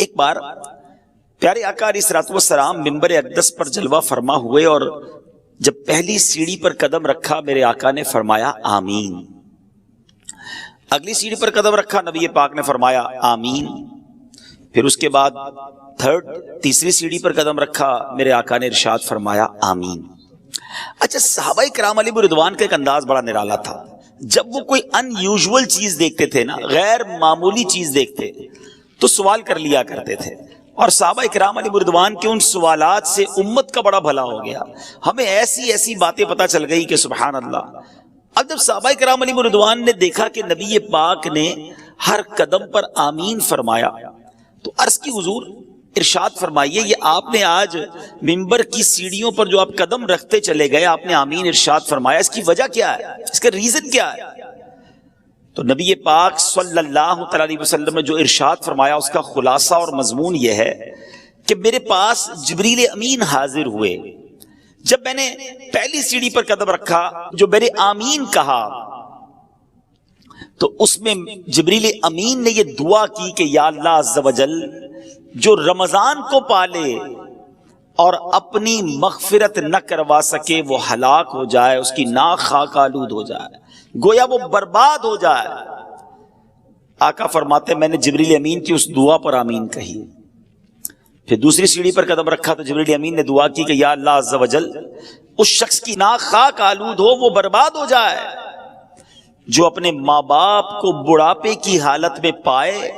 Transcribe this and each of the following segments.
ایک بار پیارے آقا علیہ الصلوۃ والسلام منبر اقدس پر جلوہ فرما ہوئے اور جب پہلی سیڑھی پر قدم رکھا میرے آقا نے فرمایا آمین. اگلی سیڑھی پر قدم رکھا نبی پاک نے فرمایا آمین. پھر اس کے بعد تیسری سیڑھی پر قدم رکھا میرے آقا نے ارشاد فرمایا آمین. اچھا، صحابہ کرام علیہم رضوان کا ایک انداز بڑا نرالا تھا. جب وہ کوئی ان یوزول چیز دیکھتے تھے نا، غیر معمولی چیز دیکھتے تو سوال کر لیا کرتے تھے، اور صحابہ کرام علیہم رضوان کے ان سوالات سے امت کا بڑا بھلا ہو گیا. ہمیں ایسی ایسی باتیں پتہ چل گئی کہ سبحان اللہ. اب جب صحابہ کرام علیہم رضوان نے دیکھا کہ نبی پاک نے ہر قدم پر آمین فرمایا تو عرض کی حضور ارشاد فرمائیے، یہ آپ نے آج منبر کی سیڑھیوں پر جو آپ قدم رکھتے چلے گئے آپ نے آمین ارشاد فرمایا، اس کی وجہ کیا ہے، اس کا ریزن کیا ہے؟ تو نبی پاک صلی اللہ علیہ وسلم نے جو ارشاد فرمایا اس کا خلاصہ اور مضمون یہ ہے کہ میرے پاس جبریل امین حاضر ہوئے. جب میں نے پہلی سیڑھی پر قدم رکھا جو میں نے آمین کہا تو اس میں جبریل امین نے یہ دعا کی کہ یا اللہ عز و جل، جو رمضان کو پالے اور اپنی مغفرت نہ کروا سکے وہ ہلاک ہو جائے، اس کی ناک خاک آلود ہو جائے، گویا وہ برباد ہو جائے. آقا فرماتے میں نے جبریل امین کی اس دعا پر آمین کہی. پھر دوسری سیڑھی پر قدم رکھا تو جبریل امین نے دعا کی کہ یا اللہ عز و جل، اس شخص کی ناک خاک آلود ہو، وہ برباد ہو جائے جو اپنے ماں باپ کو بڑھاپے کی حالت میں پائے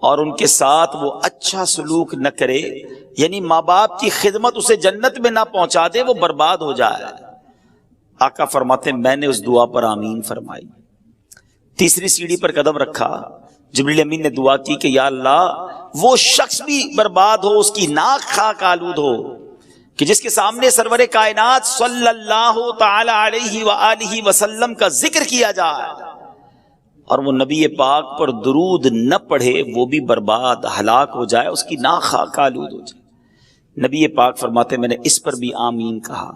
اور ان کے ساتھ وہ اچھا سلوک نہ کرے، یعنی ماں باپ کی خدمت اسے جنت میں نہ پہنچا دے، وہ برباد ہو جائے. آقا فرماتے میں نے اس دعا پر آمین فرمائی. تیسری سیڑھی پر قدم رکھا، جبریل امین نے دعا کی کہ یا اللہ، وہ شخص بھی برباد ہو، اس کی ناک خاک آلود ہو کہ جس کے سامنے سرور کائنات صلی اللہ تعالی علیہ وآلہ وسلم کا ذکر کیا جائے اور وہ نبی پاک پر درود نہ پڑھے، وہ بھی برباد ہلاک ہو جائے، اس کی ناک خاک آلود ہو جائے. نبی پاک فرماتے میں نے اس پر بھی آمین کہا.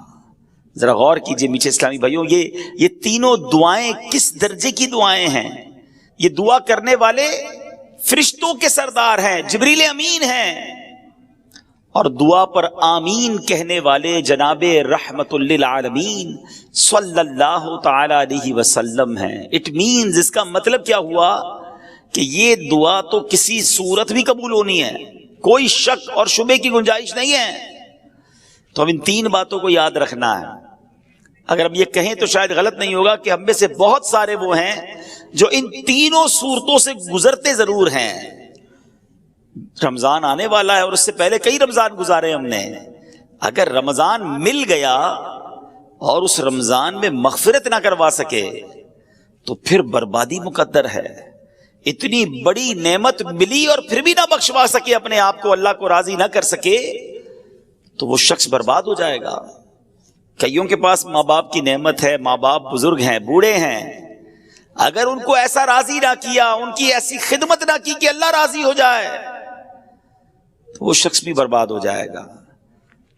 ذرا غور کیجئے میٹھے اسلامی بھائیوں، یہ تینوں دعائیں کس درجے کی دعائیں ہیں. یہ دعا کرنے والے فرشتوں کے سردار ہیں، جبریل امین ہیں، اور دعا پر آمین کہنے والے جناب رحمت للعالمین صلی اللہ تعالی علیہ وسلم ہیں. اٹ مینز، اس کا مطلب کیا ہوا کہ یہ دعا تو کسی صورت بھی قبول ہونی ہے، کوئی شک اور شبے کی گنجائش نہیں ہے. تو ہم ان تین باتوں کو یاد رکھنا ہے. اگر ہم یہ کہیں تو شاید غلط نہیں ہوگا کہ ہم میں سے بہت سارے وہ ہیں جو ان تینوں صورتوں سے گزرتے ضرور ہیں. رمضان آنے والا ہے اور اس سے پہلے کئی رمضان گزارے ہم نے. اگر رمضان مل گیا اور اس رمضان میں مغفرت نہ کروا سکے تو پھر بربادی مقدر ہے. اتنی بڑی نعمت ملی اور پھر بھی نہ بخشوا سکے اپنے آپ کو، اللہ کو راضی نہ کر سکے تو وہ شخص برباد ہو جائے گا. کئیوں کے پاس ماں باپ کی نعمت ہے، ماں باپ بزرگ ہیں، بوڑھے ہیں، اگر ان کو ایسا راضی نہ کیا، ان کی ایسی خدمت نہ کی کہ اللہ راضی ہو جائے تو وہ شخص بھی برباد ہو جائے گا.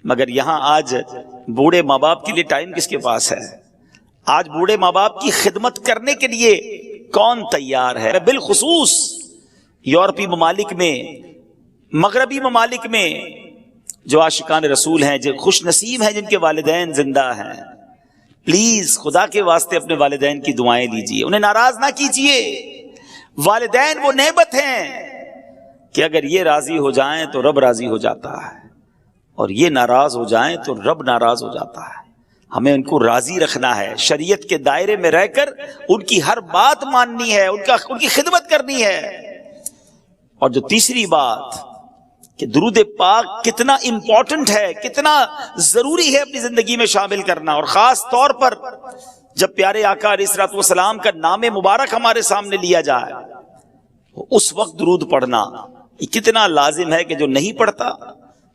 مگر یہاں آج بوڑھے ماں باپ کے لیے ٹائم کس کے پاس ہے؟ آج بوڑھے ماں باپ کی خدمت کرنے کے لیے کون تیار ہے؟ بالخصوص یورپی ممالک میں، مغربی ممالک میں جو عاشقان رسول ہیں، جو خوش نصیب ہیں جن کے والدین زندہ ہیں، پلیز خدا کے واسطے اپنے والدین کی دعائیں لیجئے، انہیں ناراض نہ کیجئے. والدین وہ نعمت ہیں کہ اگر یہ راضی ہو جائیں تو رب راضی ہو جاتا ہے، اور یہ ناراض ہو جائیں تو رب ناراض ہو جاتا ہے. ہمیں ان کو راضی رکھنا ہے، شریعت کے دائرے میں رہ کر ان کی ہر بات ماننی ہے، ان کی خدمت کرنی ہے. اور جو تیسری بات کہ درود پاک کتنا امپورٹنٹ ہے، کتنا ضروری ہے اپنی زندگی میں شامل کرنا، اور خاص طور پر جب پیارے آقا علیہ الصلوۃ والسلام کا نام مبارک ہمارے سامنے لیا جائے اس وقت درود پڑھنا یہ کتنا لازم ہے کہ جو نہیں پڑھتا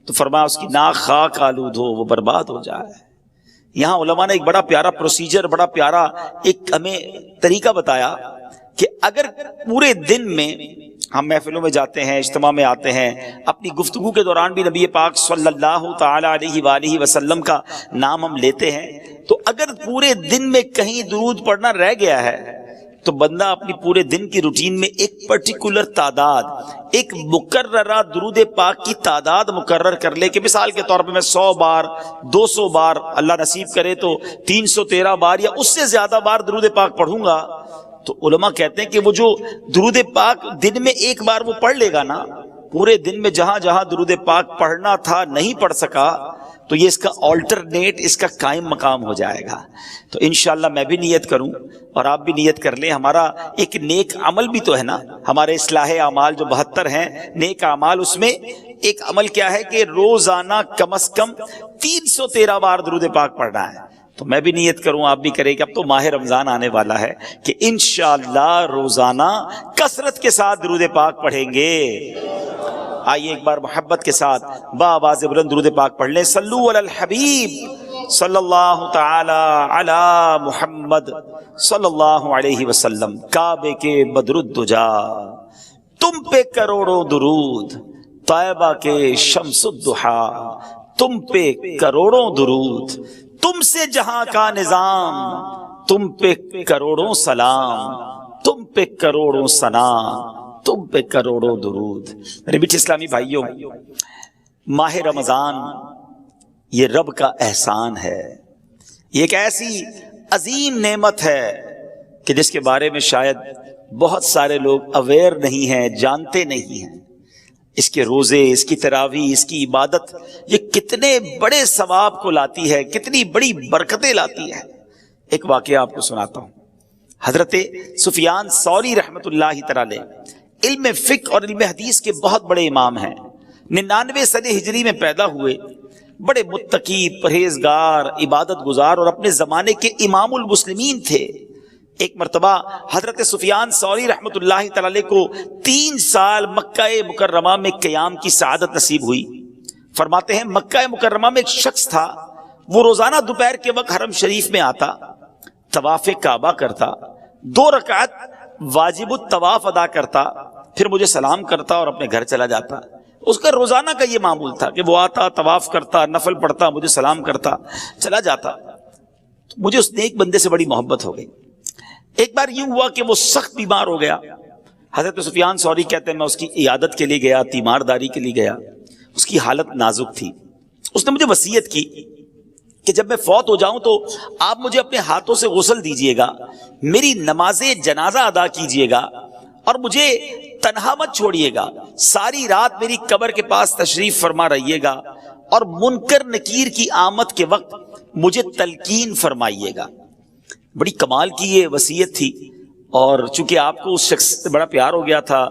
تو فرمایا اس کی ناک خاک آلود ہو، وہ برباد ہو جائے. یہاں علماء نے ایک بڑا پیارا پروسیجر، بڑا پیارا ایک ہمیں طریقہ بتایا کہ اگر پورے دن میں ہم محفلوں میں جاتے ہیں، اجتماع میں آتے ہیں، اپنی گفتگو کے دوران بھی نبی پاک صلی اللہ تعالی علیہ وآلہ وسلم کا نام ہم لیتے ہیں، تو اگر پورے دن میں کہیں درود پڑھنا رہ گیا ہے تو بندہ اپنی پورے دن کی روٹین میں ایک پرٹیکولر تعداد، ایک مقررہ درود پاک کی تعداد مقرر کر لے کہ مثال کے طور پہ میں 100 بار 200 بار، اللہ نصیب کرے تو 313 بار یا اس سے زیادہ بار درود پاک پڑھوں گا، تو علماء کہتے ہیں کہ وہ جو درود پاک دن میں ایک بار وہ پڑھ لے گا نا، پورے دن میں جہاں جہاں درود پاک پڑھنا تھا نہیں پڑھ سکا تو یہ اس کا آلٹرنیٹ، اس کا قائم مقام ہو جائے گا۔ تو انشاءاللہ میں بھی نیت کروں اور آپ بھی نیت کر لیں۔ ہمارا ایک نیک عمل بھی تو ہے نا، ہمارے اصلاح اعمال جو 72 ہیں نیک اعمال، اس میں ایک عمل کیا ہے کہ روزانہ کم از کم 313 بار درود پاک پڑھنا ہے۔ تو میں بھی نیت کروں، آپ بھی کریں کہ اب تو ماہ رمضان آنے والا ہے کہ انشاءاللہ روزانہ کثرت کے ساتھ درود پاک پڑھیں گے۔ آئیے ایک بار محبت کے ساتھ بآواز بلند درود پاک پڑھ لیں۔ صلو علی الحبیب صلی اللہ تعالی علی محمد صلی اللہ علیہ وسلم۔ کعبے کے بدر الدجا تم پہ کروڑوں درود، طیبہ کے شمس الضحا تم پہ کروڑوں درود، تم سے جہاں کا نظام تم پہ کروڑوں سلام، تم پہ کروڑوں ثنا، تم پہ کروڑوں درود۔ میرے بیٹے اسلامی بھائیوں، ماہ رمضان یہ رب کا احسان ہے، یہ ایک ایسی عظیم نعمت ہے کہ جس کے بارے میں شاید بہت سارے لوگ اویئر نہیں ہیں، جانتے نہیں ہیں۔ اس کے روزے، اس کی تراویح، اس کی عبادت یہ کتنے بڑے ثواب کو لاتی ہے، کتنی بڑی برکتیں لاتی ہے۔ ایک واقعہ آپ کو سناتا ہوں۔ حضرت سفیان ثوری رحمۃ اللہ تعالی علم فقہ اور علم حدیث کے بہت بڑے امام ہیں، 99 صدی ہجری میں پیدا ہوئے، بڑے متقی، پرہیزگار، عبادت گزار اور اپنے زمانے کے امام المسلمین تھے۔ ایک مرتبہ حضرت سفیان ثوری رحمۃ اللہ تعالی کو 3 سال مکہ مکرمہ میں قیام کی سعادت نصیب ہوئی۔ فرماتے ہیں مکہ مکرمہ میں ایک شخص تھا، وہ روزانہ دوپہر کے وقت حرم شریف میں آتا، طواف کعبہ کرتا، 2 رکعت واجب الطواف ادا کرتا، پھر مجھے سلام کرتا اور اپنے گھر چلا جاتا۔ اس کا روزانہ کا یہ معمول تھا کہ وہ آتا، طواف کرتا، نفل پڑھتا، مجھے سلام کرتا، چلا جاتا۔ مجھے اس نیک بندے سے بڑی محبت ہو گئی۔ ایک بار یوں ہوا کہ وہ سخت بیمار ہو گیا۔ حضرت سفیان ثوری کہتے ہیں میں اس کی عیادت کے لیے گیا، تیمارداری کے لیے گیا، اس کی حالت نازک تھی۔ اس نے مجھے وصیت کی کہ جب میں فوت ہو جاؤں تو آپ مجھے اپنے ہاتھوں سے غسل دیجئے گا، میری نماز جنازہ ادا کیجئے گا اور مجھے تنہا مت چھوڑیے گا، ساری رات میری قبر کے پاس تشریف فرما رہیے گا اور منکر نکیر کی آمد کے وقت مجھے تلقین فرمائیے گا۔ بڑی کمال کی یہ وصیت تھی، اور چونکہ آپ کو اس شخص سے بڑا پیار ہو گیا تھا،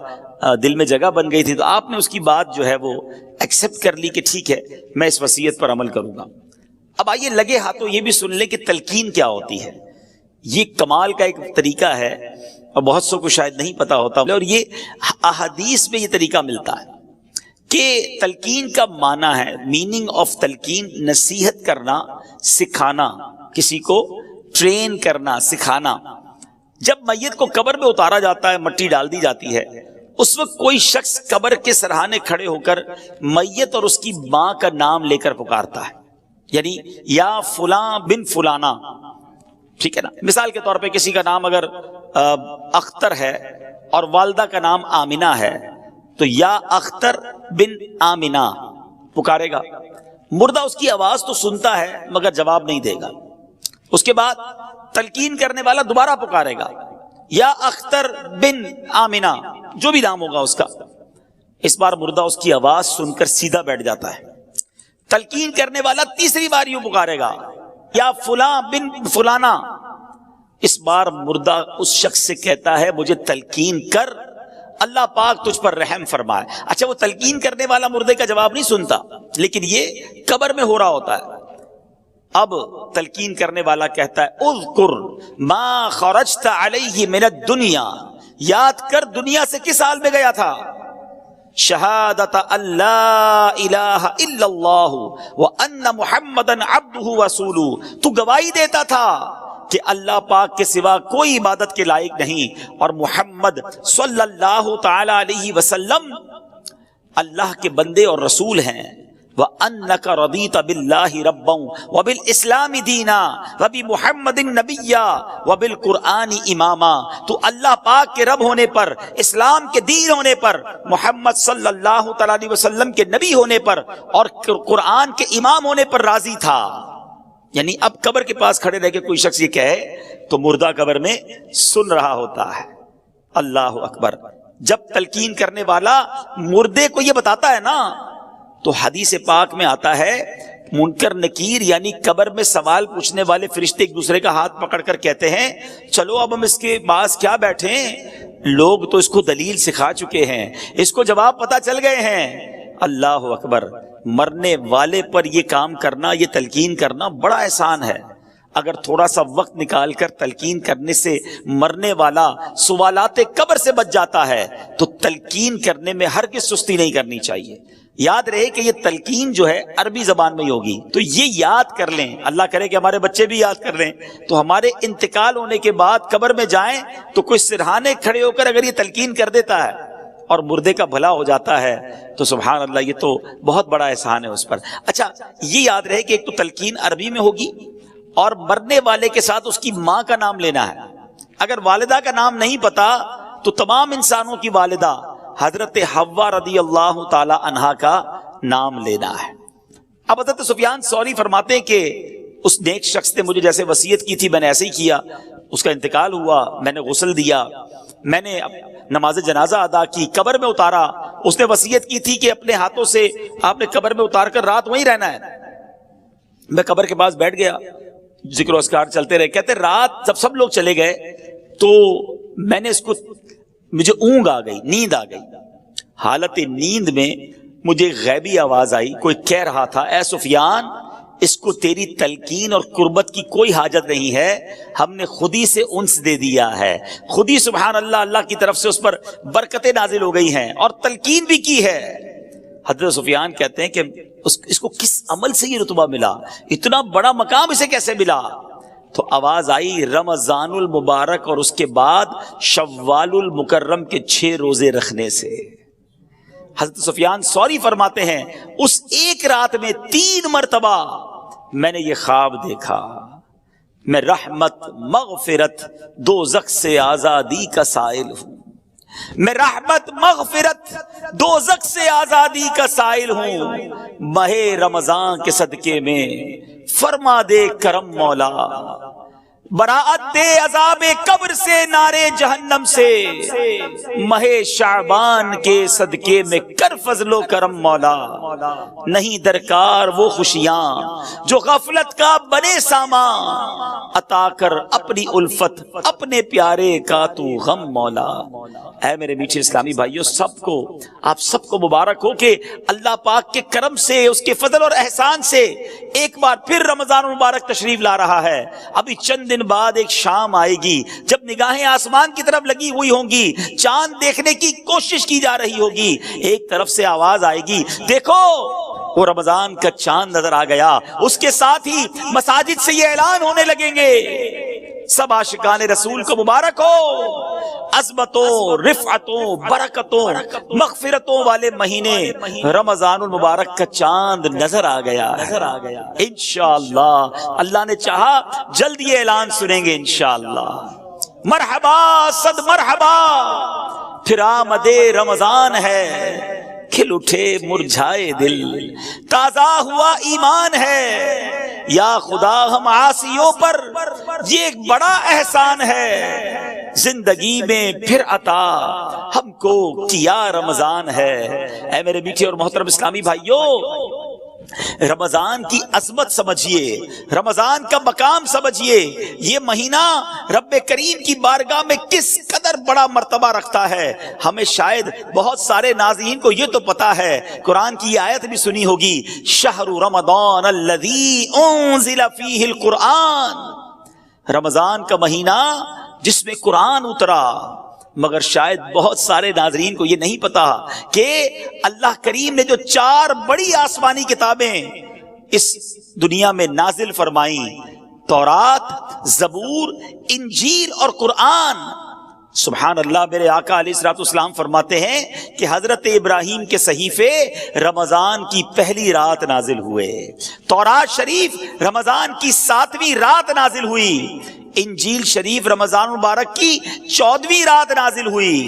دل میں جگہ بن گئی تھی، تو آپ نے اس کی بات جو ہے وہ ایکسپٹ کر لی کہ ٹھیک ہے میں اس وصیت پر عمل کروں گا۔ اب آئیے لگے ہاتھوں یہ بھی سن لیں کہ تلقین کیا ہوتی ہے۔ یہ کمال کا ایک طریقہ ہے اور بہت سو کو شاید نہیں پتا ہوتا، اور یہ احادیث میں یہ طریقہ ملتا ہے کہ تلقین کا معنی ہے، میننگ آف تلقین نصیحت کرنا، سکھانا، کسی کو ٹرین کرنا، سکھانا۔ جب میت کو قبر میں اتارا جاتا ہے، مٹی ڈال دی جاتی ہے، اس وقت کوئی شخص قبر کے سرہانے کھڑے ہو کر میت اور اس کی ماں کا نام لے کر پکارتا ہے، یعنی یا فلاں بن فلانا، ٹھیک ہے نا۔ مثال کے طور پہ کسی کا نام اگر اختر ہے اور والدہ کا نام آمنہ ہے تو یا اختر بن آمنہ پکارے گا۔ مردہ اس کی آواز تو سنتا ہے مگر جواب نہیں دے گا۔ اس کے بعد تلقین کرنے والا دوبارہ پکارے گا، یا اختر بن آمنہ، جو بھی نام ہوگا اس کا۔ اس بار مردہ اس کی آواز سن کر سیدھا بیٹھ جاتا ہے۔ تلقین کرنے والا تیسری بار یوں پکارے گا، یا فلاں بن فلانا۔ اس بار مردہ اس شخص سے کہتا ہے مجھے تلقین کر، اللہ پاک تجھ پر رحم فرمائے۔ اچھا، وہ تلقین کرنے والا مردے کا جواب نہیں سنتا، لیکن یہ قبر میں ہو رہا ہوتا ہے۔ اب تلقین کرنے والا کہتا ہے اذکر ما خرجت علیہ من الدنیا، یاد کر دنیا سے کس حال میں گیا تھا؟ شہادت اللہ الہ الا اللہ وان محمدا عبدہ ورسولہ، تو گواہی دیتا تھا کہ اللہ پاک کے سوا کوئی عبادت کے لائق نہیں اور محمد صلی اللہ تعالی علیہ وسلم اللہ کے بندے اور رسول ہیں۔ وَأَنَّكَ رَضِيتَ بِاللَّهِ رَبًّا وَبِالْإِسْلَامِ دِينًا وَبِمُحَمَّدٍ نَبِيًّا وَبِالْقُرْآنِ إِمَامًا، تو اللہ پاک کے رب ہونے پر، اسلام کے دین ہونے پر، محمد صلی اللہ تعالی علیہ وسلم کے نبی ہونے پر اور قرآن کے امام ہونے پر راضی تھا۔ یعنی اب قبر کے پاس کھڑے رہ کے کوئی شخص یہ کہے تو مردہ قبر میں سن رہا ہوتا ہے۔ اللہ اکبر۔ جب تلقین کرنے والا مردے کو یہ بتاتا ہے نا، تو حدیث پاک میں آتا ہے منکر نکیر یعنی قبر میں سوال پوچھنے والے فرشتے ایک دوسرے کا ہاتھ پکڑ کر کہتے ہیں چلو اب ہم اس کے پاس کیا بیٹھے ہیں، لوگ تو اس کو دلیل سکھا چکے ہیں، اس کو جواب پتہ چل گئے ہیں۔ اللہ اکبر۔ مرنے والے پر یہ کام کرنا، یہ تلقین کرنا بڑا احسان ہے۔ اگر تھوڑا سا وقت نکال کر تلقین کرنے سے مرنے والا سوالات قبر سے بچ جاتا ہے تو تلقین کرنے میں ہرگز سستی نہیں کرنی چاہیے۔ یاد رہے کہ یہ تلقین جو ہے عربی زبان میں ہی ہوگی، تو یہ یاد کر لیں، اللہ کرے کہ ہمارے بچے بھی یاد کر لیں، تو ہمارے انتقال ہونے کے بعد قبر میں جائیں تو کوئی سرہانے کھڑے ہو کر اگر یہ تلقین کر دیتا ہے اور مردے کا بھلا ہو جاتا ہے تو سبحان اللہ، یہ تو بہت بڑا احسان ہے اس پر۔ اچھا، یہ یاد رہے کہ ایک تو تلقین عربی میں ہوگی اور مرنے والے کے ساتھ اس کی ماں کا نام لینا ہے۔ اگر والدہ کا نام نہیں پتا تو تمام انسانوں کی والدہ حضرت حوا رضی اللہ تعالی عنہا کا نام لینا ہے۔ اب حضرت سفیان ثوری فرماتے ہیں کہ اس نیک شخص نے مجھے جیسے وصیت کی تھی میں نے ایسے ہی کیا، اس کا انتقال ہوا، میں نے غسل دیا، میں نے نماز جنازہ ادا کی، قبر میں اتارا، اس نے وصیت کی تھی کہ اپنے ہاتھوں سے آپ نے قبر میں اتار کر رات وہیں رہنا ہے۔ میں قبر کے پاس بیٹھ گیا، ذکر و اذکار چلتے رہے، کہتے رات جب سب لوگ چلے گئے تو میں نے اس کو، مجھے اونگ آ گئی، نیند آ گئی، حالت نیند میں مجھے غیبی آواز آئی، کوئی کہہ رہا تھا اے سفیان اس کو تیری تلقین اور قربت کی کوئی حاجت نہیں ہے، ہم نے خود ہی سے انس دے دیا ہے، خود ہی سبحان اللہ اللہ کی طرف سے اس پر برکتیں نازل ہو گئی ہیں اور تلقین بھی کی ہے۔ حضرت سفیان کہتے ہیں کہ اس کو کس عمل سے یہ رتبہ ملا، اتنا بڑا مقام اسے کیسے ملا؟ تو آواز آئی رمضان المبارک اور اس کے بعد شوال المکرم کے 6 روزے رکھنے سے۔ حضرت سفیان ثوری فرماتے ہیں اس ایک رات میں 3 مرتبہ میں نے یہ خواب دیکھا، میں رحمت مغفرت دوزخ سے آزادی کا سائل ہوں، میں رحمت مغفرت دوزخ سے آزادی کا سائل ہوں، ماہ رمضان کے صدقے میں فرما دے کرم مولا، براعت دے عذاب قبر سے، نارے جہنم سے، ماہ شعبان کے صدقے میں کر فضل و کرم مولا، نہیں درکار وہ خوشیاں جو غفلت کا بنے سامان، عطا کر اپنی الفت اپنے پیارے کا تو غم مولا۔ اے میرے میٹھے اسلامی بھائیوں، آپ سب کو مبارک ہو کہ اللہ پاک کے کرم سے، اس کے فضل اور احسان سے ایک بار پھر رمضان المبارک تشریف لا رہا ہے۔ ابھی چند دن بعد ایک شام آئے گی جب نگاہیں آسمان کی طرف لگی ہوئی ہوں گی، چاند دیکھنے کی کوشش کی جا رہی ہوگی، ایک طرف سے آواز آئے گی دیکھو وہ رمضان کا چاند نظر آ گیا، اس کے ساتھ ہی مساجد سے یہ اعلان ہونے لگیں گے سب عاشقان رسول کو مبارک ہو، عظمتوں، رفعتوں، برکتوں، مغفرتوں والے مہینے رمضان المبارک کا چاند نظر آ گیا، انشاءاللہ اللہ نے چاہا جلد یہ اعلان سنیں گے انشاءاللہ۔ مرحبا صد مرحبا، پھر آمد رمضان ہے، کھل اٹھے مرجھائے دل، تازہ ہوا ایمان ہے، یا خدا ہم عاصیوں پر یہ ایک بڑا احسان ہے، زندگی میں پھر عطا ہم کو کیا رمضان ہے۔ اے میرے میٹھے اور محترم اسلامی بھائیوں، رمضان کی عظمت سمجھیے، رمضان کا مقام سمجھیے، یہ مہینہ رب کریم کی بارگاہ میں کس قدر بڑا مرتبہ رکھتا ہے۔ ہمیں شاید بہت سارے ناظرین کو یہ تو پتا ہے، قرآن کی آیت بھی سنی ہوگی، شہر رمضان الذی انزل فیہ القرآن، رمضان کا مہینہ جس میں قرآن اترا۔ مگر شاید بہت سارے ناظرین کو یہ نہیں پتا کہ اللہ کریم نے جو 4 بڑی آسمانی کتابیں اس دنیا میں نازل فرمائیں، تورات، زبور، انجیل اور قرآن، سبحان اللہ، میرے آقا علیہ الصلوۃ والسلام فرماتے ہیں کہ حضرت ابراہیم کے صحیفے رمضان کی پہلی رات نازل ہوئے، تورات شریف رمضان کی 7ویں رات نازل ہوئی، انجیل شریف رمضان مبارک کی 14ویں رات نازل ہوئی،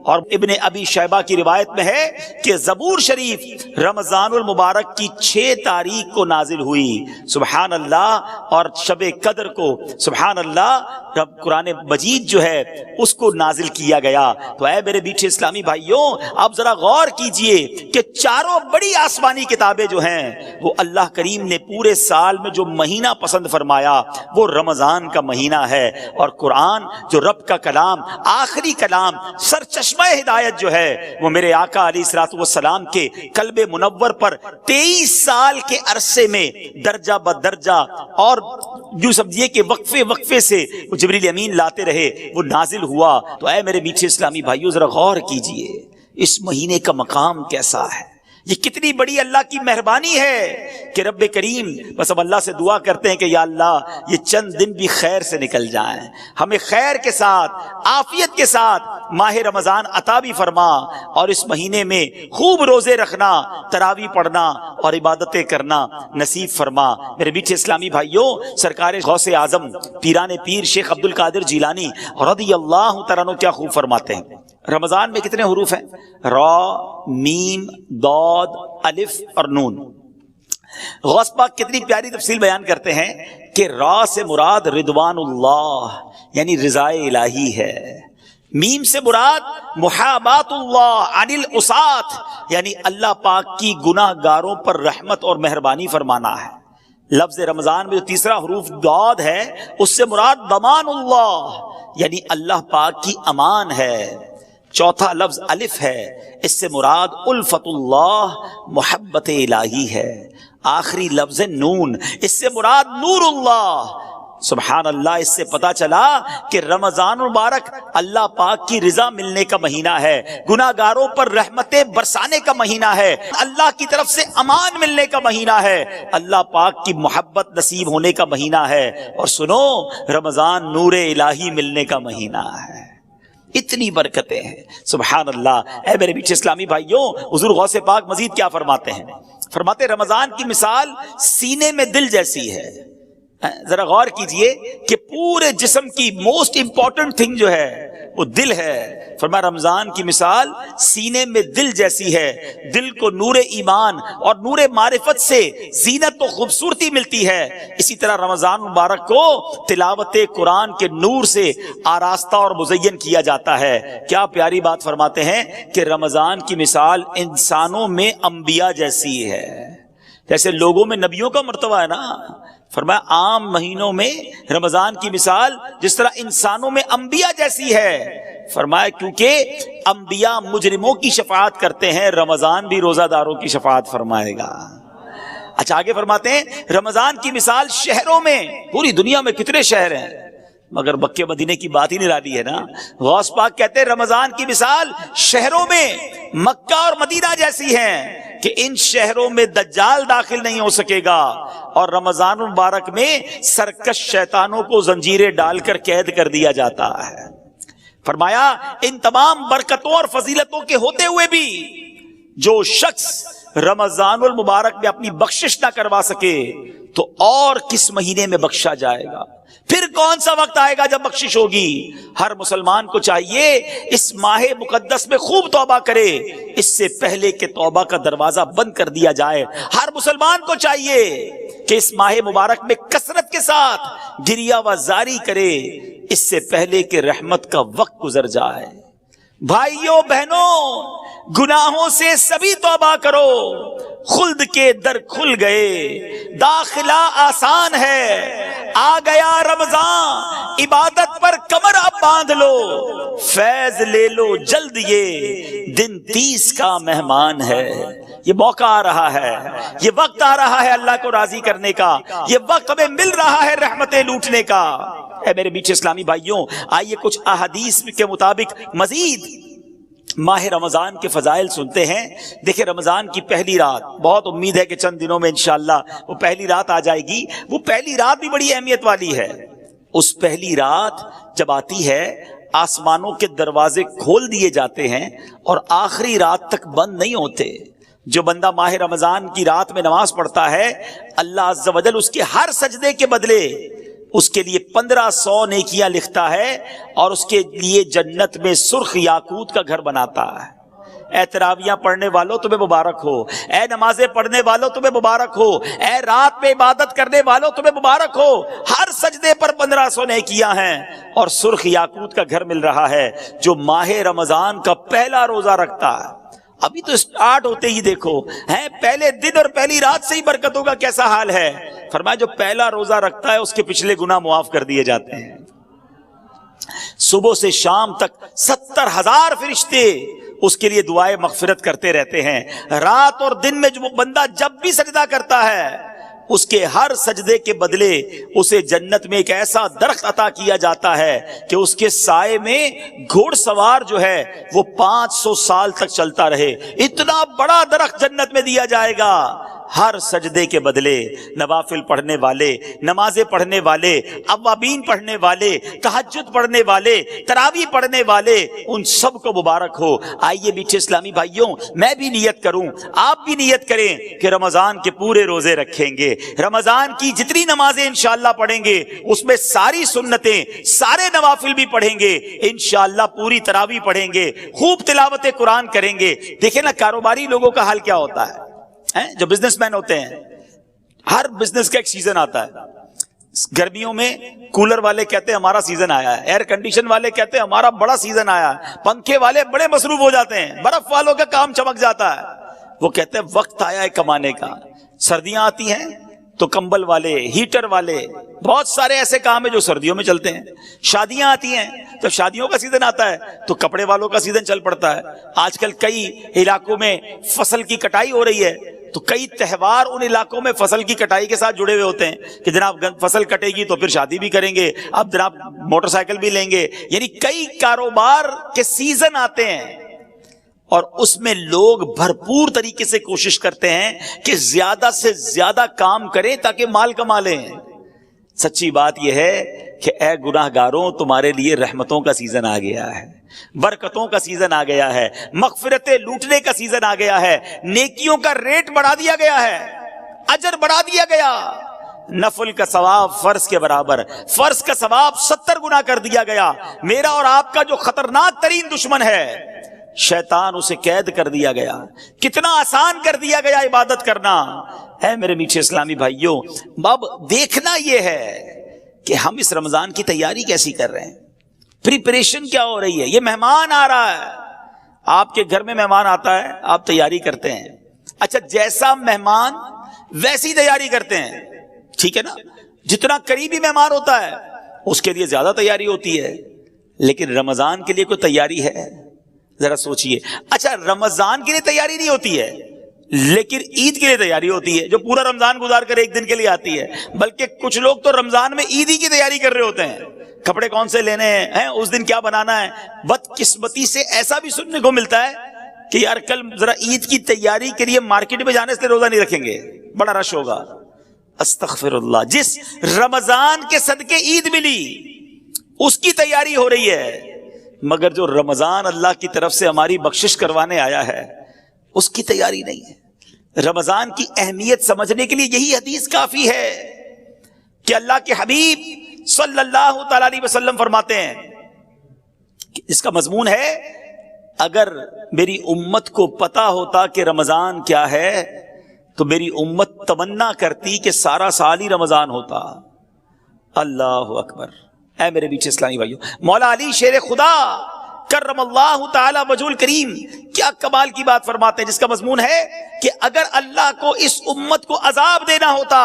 اور ابن ابی شیبہ کی روایت میں ہے کہ زبور شریف رمضان المبارک کی 6 تاریخ کو نازل ہوئی، سبحان اللہ، اور شب قدر کو سبحان اللہ رب قرآن مجید جو ہے اس کو نازل کیا گیا۔ تو اے میرے میٹھے اسلامی بھائیوں، آپ ذرا غور کیجئے کہ چاروں بڑی آسمانی کتابیں جو ہیں وہ اللہ کریم نے پورے سال میں جو مہینہ پسند فرمایا وہ رمضان کا مہینہ ہے، اور قرآن جو رب کا کلام، آخری کلام، سرچشمہ ہدایت جو ہے وہ میرے آقا علیہ الصلوۃ والسلام کے قلب منور پر 23 سال کے عرصے میں درجہ بدرجہ اور یوں سمجھیے کہ وقفے وقفے سے جبریل امین لاتے رہے، وہ نازل ہوا۔ تو اے میرے میٹھے اسلامی بھائیوں، ذرا غور کیجئے اس مہینے کا مقام کیسا ہے، یہ کتنی بڑی اللہ کی مہربانی ہے کہ رب کریم، بس اب اللہ سے دعا کرتے ہیں کہ یا اللہ یہ چند دن بھی خیر سے نکل جائیں، ہمیں خیر کے ساتھ، عافیت کے ساتھ ماہ رمضان عطا بھی فرما، اور اس مہینے میں خوب روزے رکھنا، تراویح پڑھنا اور عبادتیں کرنا نصیب فرما۔ میرے میٹھے اسلامی بھائیوں، سرکار غوث اعظم پیران پیر شیخ عبد القادر جیلانی رضی اللہ تعالیٰ عنہ کیا خوب فرماتے ہیں، رمضان میں کتنے حروف ہیں؟ را، میم، ضاد، الف اور نون۔ غوث پاک کتنی پیاری تفصیل بیان کرتے ہیں کہ را سے مراد رضوان اللہ یعنی رضا الہی ہے، میم سے مراد محابات اللہ عن العصاة یعنی اللہ پاک کی گناہ گاروں پر رحمت اور مہربانی فرمانا ہے۔ لفظ رمضان میں جو تیسرا حروف ضاد ہے اس سے مراد ضمان اللہ یعنی اللہ پاک کی امان ہے۔ چوتھا لفظ الف ہے، اس سے مراد الفت اللہ محبت الہی ہے۔ آخری لفظ نون، اس سے مراد نور اللہ۔ سبحان اللہ، اس سے پتا چلا کہ رمضان مبارک اللہ پاک کی رضا ملنے کا مہینہ ہے، گناہ گاروں پر رحمتیں برسانے کا مہینہ ہے، اللہ کی طرف سے امان ملنے کا مہینہ ہے، اللہ پاک کی محبت نصیب ہونے کا مہینہ ہے، اور سنو رمضان نور الہی ملنے کا مہینہ ہے۔ اتنی برکتیں ہیں، سبحان اللہ۔ اے میرے میٹھے اسلامی بھائیوں، حضور غوث پاک مزید کیا فرماتے ہیں؟ فرماتے رمضان کی مثال سینے میں دل جیسی ہے۔ ذرا غور کیجئے کہ پورے جسم کی موسٹ امپورٹنٹ تھنگ جو ہے وہ دل ہے۔ فرمایا رمضان کی مثال سینے میں دل جیسی ہے، دل کو نور ایمان اور نور معرفت سے زینت و خوبصورتی ملتی ہے۔ اسی طرح رمضان مبارک کو تلاوت قرآن کے نور سے آراستہ اور مزین کیا جاتا ہے۔ کیا پیاری بات فرماتے ہیں کہ رمضان کی مثال انسانوں میں انبیاء جیسی ہے، جیسے لوگوں میں نبیوں کا مرتبہ ہے نا۔ فرمایا عام مہینوں میں رمضان کی مثال جس طرح انسانوں میں انبیاء جیسی ہے۔ فرمایا کیونکہ انبیاء مجرموں کی شفاعت کرتے ہیں، رمضان بھی روزہ داروں کی شفاعت فرمائے گا۔ اچھا آگے فرماتے ہیں رمضان کی مثال شہروں میں، پوری دنیا میں کتنے شہر ہیں مگر مکہ مدینے کی بات ہی نرالی ہے نا۔ غوث پاک کہتے ہیں رمضان کی مثال شہروں میں مکہ اور مدینہ جیسی ہیں کہ ان شہروں میں دجال داخل نہیں ہو سکے گا، اور رمضان مبارک میں سرکش شیطانوں کو زنجیریں ڈال کر قید کر دیا جاتا ہے۔ فرمایا ان تمام برکتوں اور فضیلتوں کے ہوتے ہوئے بھی جو شخص رمضان المبارک میں اپنی بخشش نہ کروا سکے تو اور کس مہینے میں بخشا جائے گا؟ پھر کون سا وقت آئے گا جب بخشش ہوگی؟ ہر مسلمان کو چاہیے اس ماہ مقدس میں خوب توبہ کرے، اس سے پہلے کہ توبہ کا دروازہ بند کر دیا جائے۔ ہر مسلمان کو چاہیے کہ اس ماہ مبارک میں کثرت کے ساتھ گریہ و زاری کرے، اس سے پہلے کہ رحمت کا وقت گزر جائے۔ بھائیوں بہنوں، گناہوں سے سبھی توبہ کرو، خلد کے در کھل گئے، داخلہ آسان ہے، آ گیا رمضان، عبادت پر کمر اب باندھ لو، فیض لے لو جلد، یہ دن 30 کا مہمان ہے۔ یہ موقع آ رہا ہے، یہ وقت آ رہا ہے اللہ کو راضی کرنے کا، یہ وقت ہمیں مل رہا ہے رحمتیں لوٹنے کا۔ اے میرے میٹھے اسلامی بھائیوں، آئیے کچھ احادیث کے مطابق مزید ماہ رمضان کے فضائل سنتے ہیں۔ دیکھیں رمضان کی پہلی رات، بہت امید ہے کہ چند دنوں میں انشاءاللہ وہ پہلی رات آ جائے گی۔ وہ پہلی رات بھی بڑی اہمیت والی ہے۔ اس پہلی رات جب آتی ہے، آسمانوں کے دروازے کھول دیے جاتے ہیں اور آخری رات تک بند نہیں ہوتے. جو بندہ ماہ رمضان کی رات میں نماز پڑھتا ہے، اللہ عز و جل اس کے ہر سجدے کے بدلے اس کے لیے 1500 نیکیاں لکھتا ہے اور اس کے لیے جنت میں سرخ یاقوت کا گھر بناتا ہے. اے تراویاں پڑھنے والوں تمہیں مبارک ہو، اے نمازیں پڑھنے والوں تمہیں مبارک ہو، اے رات میں عبادت کرنے والوں تمہیں مبارک ہو. ہر سجدے پر 1500 نیکیاں ہیں اور سرخ یاقوت کا گھر مل رہا ہے. جو ماہ رمضان کا پہلا روزہ رکھتا ہے، ابھی تو اسٹارٹ ہوتے ہی دیکھو ہیں پہلے دن اور پہلی رات سے ہی برکتوں کا کیسا حال ہے. فرمایا جو پہلا روزہ رکھتا ہے اس کے پچھلے گناہ معاف کر دیے جاتے ہیں. صبح سے شام تک 70,000 فرشتے اس کے لیے دعائیں مغفرت کرتے رہتے ہیں. رات اور دن میں جو بندہ جب بھی سجدہ کرتا ہے، اس کے ہر سجدے کے بدلے اسے جنت میں ایک ایسا درخت عطا کیا جاتا ہے کہ اس کے سائے میں گھوڑ سوار جو ہے وہ 500 سال تک چلتا رہے. اتنا بڑا درخت جنت میں دیا جائے گا. ہر سجدے کے بدلے نوافل پڑھنے والے، نمازیں پڑھنے والے، اوابین پڑھنے والے، تہجد پڑھنے والے، تراویح پڑھنے والے، ان سب کو مبارک ہو. آئیے میٹھے اسلامی بھائیوں، میں بھی نیت کروں، آپ بھی نیت کریں کہ رمضان کے پورے روزے رکھیں گے. رمضان کی جتنی نمازیں انشاءاللہ پڑھیں گے اس میں ساری سنتیں، سارے نوافل بھی پڑھیں گے انشاءاللہ. پوری تراویح پڑھیں گے، خوب تلاوت قرآن کریں گے. دیکھیں نا کاروباری لوگوں کا حال کیا ہوتا ہے. جو بزنس مین ہوتے ہیں، ہر بزنس کا ایک سیزن آتا ہے. گرمیوں میں کولر والے کہتے ہیں ہمارا سیزن آیا ہے، ایئر کنڈیشن والے کہتے ہیں ہمارا بڑا سیزن آیا ہے، پنکھے والے بڑے مصروف ہو جاتے ہیں، برف والوں کا کام چمک جاتا ہے. وہ کہتے ہیں وقت آیا ہے کمانے کا. سردیاں آتی ہیں تو کمبل والے، ہیٹر والے، بہت سارے ایسے کام ہیں جو سردیوں میں چلتے ہیں. شادیاں آتی ہیں تو شادیوں کا سیزن آتا ہے تو کپڑے والوں کا سیزن چل پڑتا ہے. آج کل کئی علاقوں میں فصل کی کٹائی ہو رہی ہے تو کئی تہوار ان علاقوں میں فصل کی کٹائی کے ساتھ جڑے ہوئے ہوتے ہیں کہ جناب فصل کٹے گی تو پھر شادی بھی کریں گے، اب جناب موٹر سائیکل بھی لیں گے. یعنی کئی کاروبار کے سیزن آتے ہیں اور اس میں لوگ بھرپور طریقے سے کوشش کرتے ہیں کہ زیادہ سے زیادہ کام کریں تاکہ مال کما لیں. سچی بات یہ ہے کہ اے گناہگاروں، تمہارے لیے رحمتوں کا سیزن آ گیا ہے، برکتوں کا سیزن آ گیا ہے، مغفرتیں لوٹنے کا سیزن آ گیا ہے. نیکیوں کا ریٹ بڑھا دیا گیا ہے، اجر بڑھا دیا گیا. نفل کا ثواب فرض کے برابر، فرض کا ثواب 70 گنا کر دیا گیا. میرا اور آپ کا جو خطرناک ترین دشمن ہے شیطان، اسے قید کر دیا گیا. کتنا آسان کر دیا گیا عبادت کرنا. ہے میرے میٹھے اسلامی بھائیوں، اب دیکھنا یہ ہے کہ ہم اس رمضان کی تیاری کیسی کر رہے ہیں، پریپریشن کیا ہو رہی ہے. یہ مہمان آ رہا ہے، آپ کے گھر میں مہمان آتا ہے، آپ تیاری کرتے ہیں. اچھا، جیسا مہمان ویسی تیاری کرتے ہیں، ٹھیک ہے نا. جتنا قریبی مہمان ہوتا ہے اس کے لیے زیادہ تیاری ہوتی ہے. لیکن رمضان کے لیے کوئی تیاری ہے؟ ذرا سوچئے. اچھا، رمضان کے لیے تیاری نہیں ہوتی ہے لیکن عید کے لیے تیاری ہوتی ہے، جو پورا رمضان گزار کر ایک دن کے لیے آتی ہے. بلکہ کچھ لوگ تو رمضان میں عید ہی کی تیاری کر رہے ہوتے ہیں، کپڑے کون سے لینے ہیں، اس دن کیا بنانا ہے. بدقسمتی سے ایسا بھی سننے کو ملتا ہے کہ یار کل ذرا عید کی تیاری کے لیے مارکیٹ میں جانے سے روزہ نہیں رکھیں گے، بڑا رش ہوگا. استغفر اللہ. جس رمضان کے صدقے عید ملی اس کی تیاری ہو رہی ہے، مگر جو رمضان اللہ کی طرف سے ہماری بخشش کروانے آیا ہے اس کی تیاری نہیں ہے. رمضان کی اہمیت سمجھنے کے لیے یہی حدیث کافی ہے کہ اللہ کے حبیب صلی اللہ تعالی علیہ وسلم فرماتے ہیں کہ اس کا مضمون ہے، اگر میری امت کو پتا ہوتا کہ رمضان کیا ہے تو میری امت تمنا کرتی کہ سارا سال ہی رمضان ہوتا. اللہ اکبر. اے میرے بیچ اسلامی بھائیوں، مولا علی شیر خدا کرم اللہ تعالی وجہ کریم کیا کمال کی بات فرماتے ہیں، جس کا مضمون ہے کہ اگر اللہ کو اس امت کو عذاب دینا ہوتا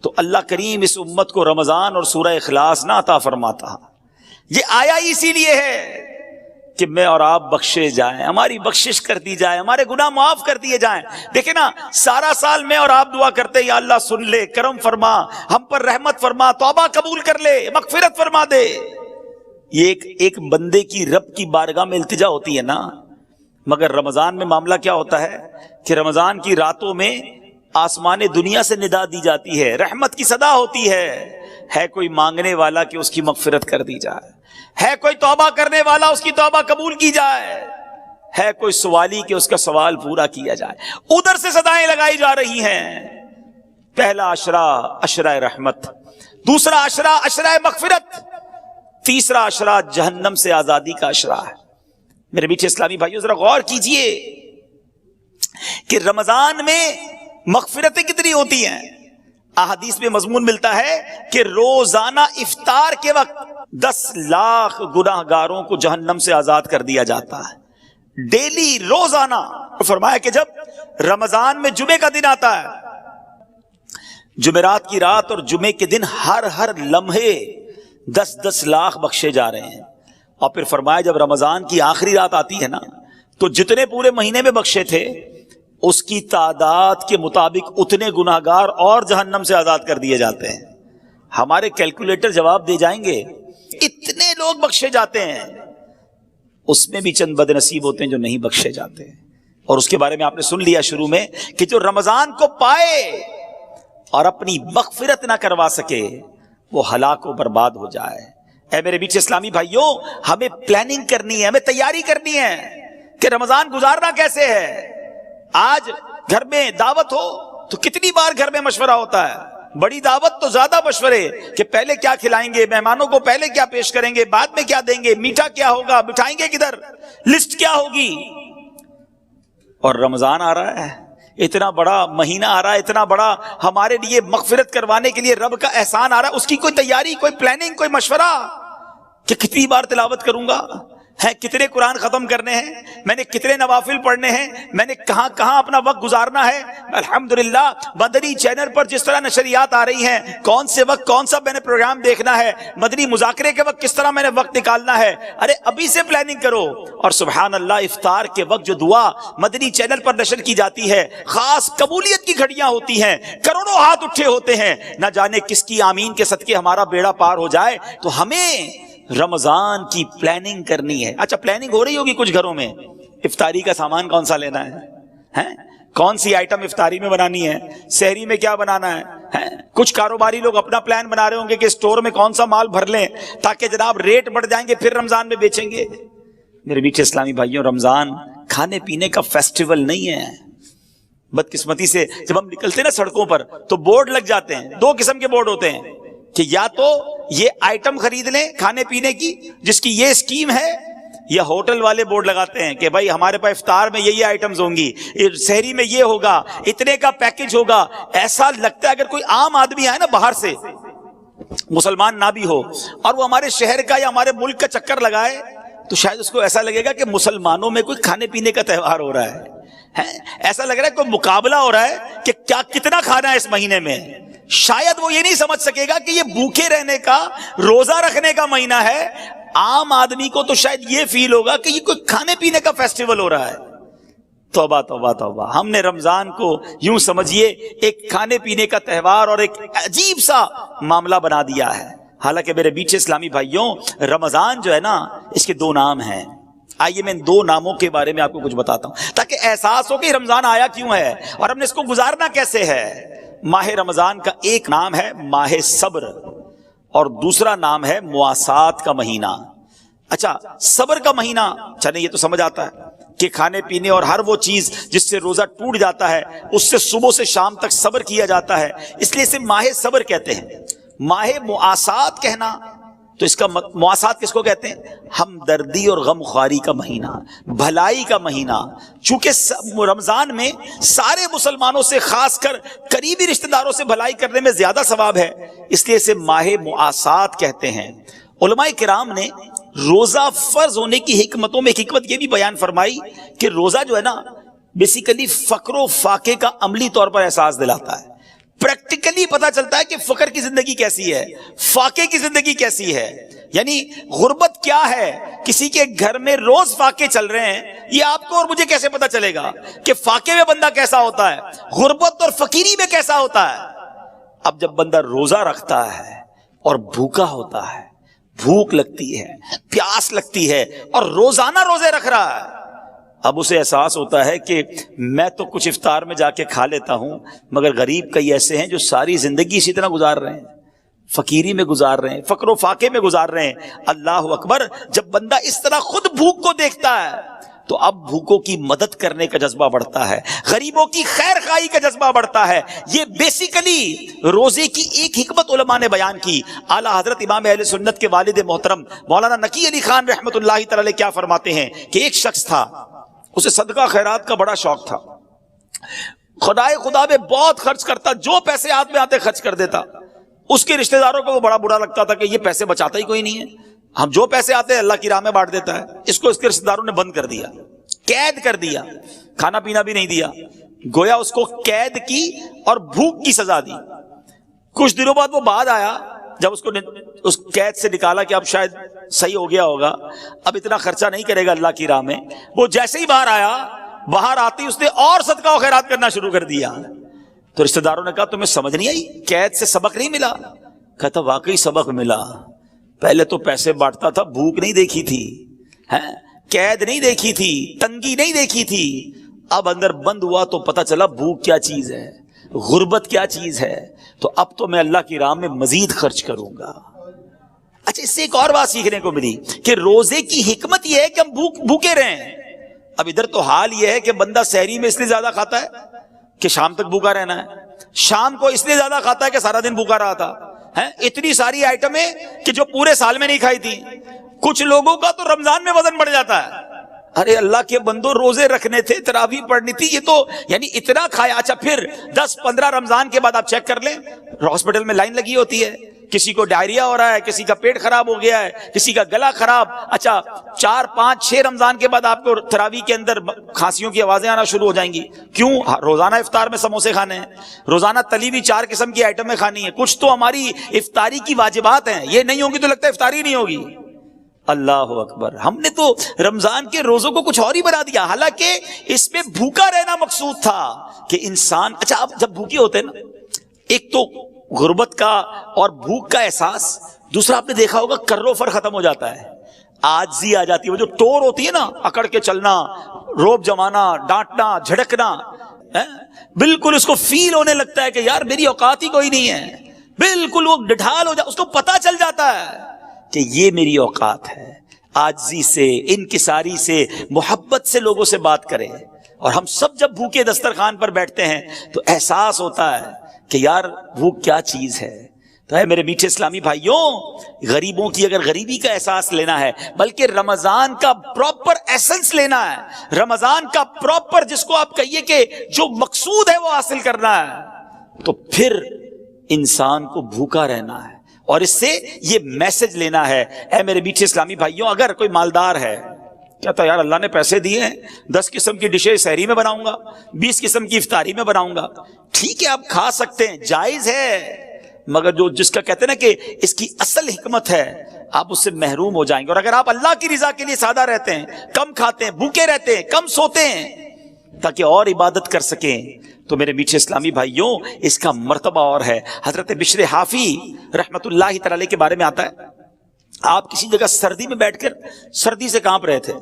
تو اللہ کریم اس امت کو رمضان اور سورہ اخلاص نہ عطا فرماتا. یہ آیا اسی لیے ہے کہ میں اور آپ بخشے جائیں، ہماری بخشش کر دی جائے، ہمارے گناہ معاف کر دیے جائیں. دیکھیں نا، سارا سال میں اور آپ دعا کرتے یا اللہ سن لے، کرم فرما، ہم پر رحمت فرما، توبہ قبول کر لے، مغفرت فرما دے. یہ ایک بندے کی رب کی بارگاہ میں التجا ہوتی ہے نا. مگر رمضان میں معاملہ کیا ہوتا ہے کہ رمضان کی راتوں میں آسمان دنیا سے ندا دی جاتی ہے، رحمت کی صدا ہوتی ہے، ہے کوئی مانگنے والا کہ اس کی مغفرت کر دی جائے، ہے کوئی توبہ کرنے والا اس کی توبہ قبول کی جائے، ہے کوئی سوالی کہ اس کا سوال پورا کیا جائے. ادھر سے صدائیں لگائی جا رہی ہیں. پہلا عشرہ عشرہ رحمت، دوسرا عشرہ عشرہ مغفرت، تیسرا عشرہ جہنم سے آزادی کا عشرہ ہے. میرے میٹھے اسلامی بھائیوں ذرا غور کیجئے کہ رمضان میں مغفرتیں کتنی ہوتی ہیں. احادیث میں مضمون ملتا ہے کہ روزانہ افطار کے وقت 10 لاکھ گناہ گاروں کو جہنم سے آزاد کر دیا جاتا ہے. ڈیلی روزانہ. فرمایا کہ جب رمضان میں جمعے کا دن آتا ہے، جمعرات کی رات اور جمعے کے دن ہر لمحے 10 لاکھ بخشے جا رہے ہیں. اور پھر فرمایا جب رمضان کی آخری رات آتی ہے نا، تو جتنے پورے مہینے میں بخشے تھے اس کی تعداد کے مطابق اتنے گناہگار اور جہنم سے آزاد کر دیے جاتے ہیں. ہمارے کیلکولیٹر جواب دے جائیں گے، اتنے لوگ بخشے جاتے ہیں. اس میں بھی چند بد نصیب ہوتے ہیں جو نہیں بخشے جاتے. اور اس کے بارے میں آپ نے سن لیا شروع میں کہ جو رمضان کو پائے اور اپنی مغفرت نہ کروا سکے وہ ہلاک و برباد ہو جائے. اے میرے بیچ اسلامی بھائیوں، ہمیں پلاننگ کرنی ہے، ہمیں تیاری کرنی ہے کہ رمضان گزارنا کیسے ہے. آج گھر میں دعوت ہو تو کتنی بار گھر میں مشورہ ہوتا ہے. بڑی دعوت تو زیادہ مشورے کہ پہلے کیا کھلائیں گے، مہمانوں کو پہلے کیا پیش کریں گے، بعد میں کیا دیں گے، میٹھا کیا ہوگا، بٹھائیں گے کدھر، لسٹ کیا ہوگی. اور رمضان آ رہا ہے، اتنا بڑا مہینہ آ رہا ہے، اتنا بڑا ہمارے لیے مغفرت کروانے کے لیے رب کا احسان آ رہا ہے. اس کی کوئی تیاری، کوئی پلاننگ، کوئی مشورہ کہ کتنی بار تلاوت کروں گا، ہے کتنے قرآن ختم کرنے ہیں، میں نے کتنے نوافل پڑھنے ہیں، میں نے کہاں کہاں اپنا وقت گزارنا ہے. الحمدللہ مدنی چینل پر جس طرح نشریات آ رہی ہیں، کون سے وقت کون سا میں نے پروگرام دیکھنا ہے، مدنی مذاکرے کے وقت کس طرح میں نے وقت نکالنا ہے. ارے ابھی سے پلاننگ کرو. اور سبحان اللہ، افطار کے وقت جو دعا مدنی چینل پر نشر کی جاتی ہے، خاص قبولیت کی گھڑیاں ہوتی ہیں، کروڑوں ہاتھ اٹھے ہوتے ہیں، نہ جانے کس کی آمین کے صدقے ہمارا بیڑا پار ہو جائے. تو ہمیں رمضان کی پلاننگ کرنی ہے. اچھا، پلاننگ ہو رہی ہوگی کچھ گھروں میں، افطاری کا سامان کون سا لینا ہے، کون سی آئٹم افطاری میں بنانی ہے، سحری میں کیا بنانا ہے. کچھ کاروباری لوگ اپنا پلان بنا رہے ہوں گے کہ اسٹور میں کون سا مال بھر لیں تاکہ جناب ریٹ بڑھ جائیں گے پھر رمضان میں بیچیں گے. میرے میٹھے اسلامی بھائیوں، رمضان کھانے پینے کا فیسٹیول نہیں ہے. بدقسمتی سے جب ہم نکلتے ہیں نا سڑکوں پر تو بورڈ لگ جاتے ہیں. 2 قسم کے بورڈ ہوتے ہیں کہ یا تو یہ آئٹم خرید لیں کھانے پینے کی جس کی یہ اسکیم ہے، یا ہوٹل والے بورڈ لگاتے ہیں کہ بھائی ہمارے پاس افطار میں یہ آئٹمز ہوں گی، سحری میں یہ ہوگا، اتنے کا پیکج ہوگا. ایسا لگتا ہے اگر کوئی عام آدمی آئے نا باہر سے، مسلمان نہ بھی ہو، اور وہ ہمارے شہر کا یا ہمارے ملک کا چکر لگائے تو شاید اس کو ایسا لگے گا کہ مسلمانوں میں کوئی کھانے پینے کا تہوار ہو رہا ہے. ایسا لگ رہا ہے کوئی مقابلہ ہو رہا ہے کہ کیا کتنا کھانا ہے اس مہینے میں. شاید وہ یہ نہیں سمجھ سکے گا کہ یہ بھوکے رہنے کا، روزہ رکھنے کا مہینہ ہے. عام آدمی کو تو شاید یہ فیل ہوگا کہ یہ کوئی کھانے پینے کا فیسٹیول ہو رہا ہے. توبہ توبہ توبہ، ہم نے رمضان کو یوں سمجھیے ایک کھانے پینے کا تہوار اور ایک عجیب سا معاملہ بنا دیا ہے. حالانکہ میرے بیچ اسلامی بھائیوں، رمضان جو ہے نا، اس کے 2 نام ہیں. آئیے میں ان 2 ناموں کے بارے میں آپ کو کچھ بتاتا ہوں تاکہ احساس ہو کہ رمضان آیا کیوں ہے اور ہم نے اس کو گزارنا کیسے ہے. ماہ رمضان کا ایک نام ہے ماہ صبر اور دوسرا نام ہے مواسات کا مہینہ. اچھا، صبر کا مہینہ، چلیں یہ تو سمجھ آتا ہے کہ کھانے پینے اور ہر وہ چیز جس سے روزہ ٹوٹ جاتا ہے اس سے صبح سے شام تک صبر کیا جاتا ہے، اس لیے اسے ماہ صبر کہتے ہیں. ماہ مواسات کہنا تو اس کا مواسات کس کو کہتے ہیں؟ ہمدردی اور غم خواری کا مہینہ، بھلائی کا مہینہ. چونکہ رمضان میں سارے مسلمانوں سے، خاص کر قریبی رشتہ داروں سے بھلائی کرنے میں زیادہ ثواب ہے، اس لیے اسے ماہ مواسات کہتے ہیں. علماء کرام نے روزہ فرض ہونے کی حکمتوں میں ایک حکمت یہ بھی بیان فرمائی کہ روزہ جو ہے نا، بیسیکلی فقر و فاقے کا عملی طور پر احساس دلاتا ہے. پریکٹیکلی پتا چلتا ہے کہ فقر کی زندگی کیسی ہے، فاقے کی زندگی کیسی ہے. یعنی غربت کیا ہے. کسی کے گھر میں روز فاقے چل رہے ہیں، یہ آپ کو اور مجھے کیسے پتا چلے گا کہ فاقے میں بندہ کیسا ہوتا ہے، غربت اور فقیری میں کیسا ہوتا ہے. اب جب بندہ روزہ رکھتا ہے اور بھوکا ہوتا ہے، بھوک لگتی ہے، پیاس لگتی ہے اور روزانہ روزے رکھ رہا ہے، اب اسے احساس ہوتا ہے کہ میں تو کچھ افطار میں جا کے کھا لیتا ہوں، مگر غریب کئی ایسے ہیں جو ساری زندگی اسی طرح گزار رہے ہیں. فقیری میں گزار رہے ہیں، فقر و فاقے میں گزار رہے ہیں. اللہ اکبر. جب بندہ اس طرح خود بھوک کو دیکھتا ہے تو اب بھوکوں کی مدد کرنے کا جذبہ بڑھتا ہے، غریبوں کی خیر خواہی کا جذبہ بڑھتا ہے. یہ بیسیکلی روزے کی ایک حکمت علماء نے بیان کی. اعلیٰ حضرت امام اہل سنت کے والد محترم مولانا نقی علی خان رحمۃ اللہ تعالی علیہ کیا فرماتے ہیں کہ ایک شخص تھا، اسے صدقہ خیرات کا بڑا شوق تھا، خدا میں بہت خرچ کرتا، جو پیسے ہاتھ میں آتے خرچ کر دیتا. اس کے رشتہ داروں کو وہ بڑا برا لگتا تھا کہ یہ پیسے بچاتا ہی کوئی نہیں ہے، ہم جو پیسے آتے ہیں اللہ کی راہ میں بانٹ دیتا ہے. اس کو اس کے رشتہ داروں نے بند کر دیا، قید کر دیا، کھانا پینا بھی نہیں دیا، گویا اس کو قید کی اور بھوک کی سزا دی. کچھ دنوں بعد وہ بعد آیا، جب اس کو اس قید سے نکالا کہ اب شاید صحیح ہو گیا ہوگا، اب اتنا خرچہ نہیں کرے گا اللہ کی راہ میں. وہ جیسے ہی باہر آیا، باہر آتی اس نے اور صدقہ و خیرات کرنا شروع کر دیا. تو رشتہ داروں نے کہا تمہیں سمجھ نہیں آئی، قید سے سبق نہیں ملا؟ کہتا واقعی سبق ملا. پہلے تو پیسے بانٹتا تھا، بھوک نہیں دیکھی تھی، قید نہیں دیکھی تھی، تنگی نہیں دیکھی تھی. اب اندر بند ہوا تو پتہ چلا بھوک کیا چیز ہے، غربت کیا چیز ہے. تو اب تو میں اللہ کی راہ میں مزید خرچ کروں گا. اچھا، اس سے ایک اور بات سیکھنے کو ملی کہ روزے کی حکمت یہ ہے کہ ہم بھوکے رہیں. اب ادھر تو حال یہ ہے کہ بندہ سحری میں اس لیے زیادہ کھاتا ہے کہ شام تک بھوکا رہنا ہے، شام کو اس لیے زیادہ کھاتا ہے کہ سارا دن بھوکا رہا تھا. اتنی ساری آئٹمیں کہ جو پورے سال میں نہیں کھائی تھی. کچھ لوگوں کا تو رمضان میں وزن بڑھ جاتا ہے. ارے اللہ کے بندو، روزے رکھنے تھے، تراویح پڑھنی تھی، یہ تو یعنی اتنا کھایا. اچھا، پھر 10-15 رمضان کے بعد آپ چیک کر لیں، ہاسپٹل میں لائن لگی ہوتی ہے، کسی کو ڈائریا ہو رہا ہے، کسی کا پیٹ خراب ہو گیا ہے، کسی کا گلا خراب. اچھا 4-5-6 رمضان کے بعد آپ کو تراویح کے اندر کھانسیوں کی آوازیں آنا شروع ہو جائیں گی. کیوں؟ روزانہ افطار میں سموسے کھانے ہیں، روزانہ تلی ہوئی 4 قسم کی آئٹمیں کھانی ہیں. کچھ تو ہماری افطاری کی واجبات ہیں، یہ نہیں ہوگی تو لگتا ہے افطاری نہیں ہوگی. اللہ اکبر. ہم نے تو رمضان کے روزوں کو کچھ اور ہی بنا دیا، حالانکہ اس میں بھوکا رہنا مقصود تھا کہ انسان. اچھا، اب جب بھوکے ہوتے ہیں نا، ایک تو غربت کا اور بھوک کا احساس، دوسرا آپ نے دیکھا ہوگا کرو فر ختم ہو جاتا ہے، عاجزی آ جاتی ہے. وہ جو ٹور ہوتی ہے نا، اکڑ کے چلنا، روب جمانا، ڈانٹنا، جھڑکنا، بالکل اس کو فیل ہونے لگتا ہے کہ یار میری اوقات ہی کوئی نہیں ہے. بالکل وہ ڈھال ہو جاتا، اس کو پتا چل جاتا ہے کہ یہ میری اوقات ہے. عاجزی سے، انکساری سے، محبت سے لوگوں سے بات کرے. اور ہم سب جب بھوکے دسترخوان پر بیٹھتے ہیں تو احساس ہوتا ہے کہ یار بھوک کیا چیز ہے. تو ہے میرے میٹھے اسلامی بھائیوں، غریبوں کی اگر غریبی کا احساس لینا ہے، بلکہ رمضان کا پراپر ایسنس لینا ہے، رمضان کا پراپر جس کو آپ کہیے کہ جو مقصود ہے وہ حاصل کرنا ہے، تو پھر انسان کو بھوکا رہنا ہے. اور اس سے یہ میسج لینا ہے. اے میرے میٹھے اسلامی بھائیوں، اگر کوئی مالدار ہے، کہتا ہے یار اللہ نے پیسے دیے ہیں، 10 قسم کی ڈشیں سحری میں بناؤں گا، 20 قسم کی افطاری میں بناؤں گا، ٹھیک ہے آپ کھا سکتے ہیں، جائز ہے، مگر جو جس کا کہتے ہیں نا کہ اس کی اصل حکمت ہے، آپ اس سے محروم ہو جائیں گے. اور اگر آپ اللہ کی رضا کے لیے سادہ رہتے ہیں، کم کھاتے ہیں، بھوکے رہتے ہیں، کم سوتے ہیں تاکہ اور عبادت کر سکیں، تو میرے میٹھے اسلامی بھائیوں اس کا مرتبہ اور ہے. حضرت بشر حافی رحمت اللہ تعالی کے بارے میں آتا ہے، آپ کسی جگہ سردی میں بیٹھ کر سردی سے کانپ رہے تھے.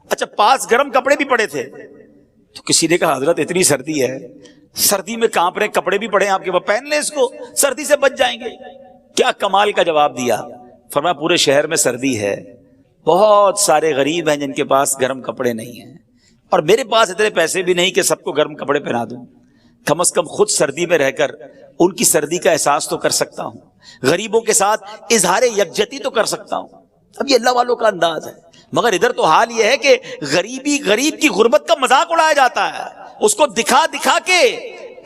اچھا، پاس گرم کپڑے بھی پڑے تھے. تو کسی نے کہا حضرت اتنی سردی ہے، سردی میں کانپ رہے، کپڑے بھی پڑے ہیں آپ کے پاس، پہن لیں اس کو، سردی سے بچ جائیں گے. کیا کمال کا جواب دیا. فرمایا پورے شہر میں سردی ہے، بہت سارے غریب ہیں جن کے پاس گرم کپڑے نہیں ہیں، اور میرے پاس اتنے پیسے بھی نہیں کہ سب کو گرم کپڑے پہنا دوں. کم از کم خود سردی میں رہ کر ان کی سردی کا احساس تو کر سکتا ہوں، غریبوں کے ساتھ اظہار یکجہتی تو کر سکتا ہوں. اب یہ اللہ والوں کا انداز ہے. مگر ادھر تو حال یہ ہے کہ غریب کی غربت کا مذاق اڑایا جاتا ہے، اس کو دکھا دکھا کے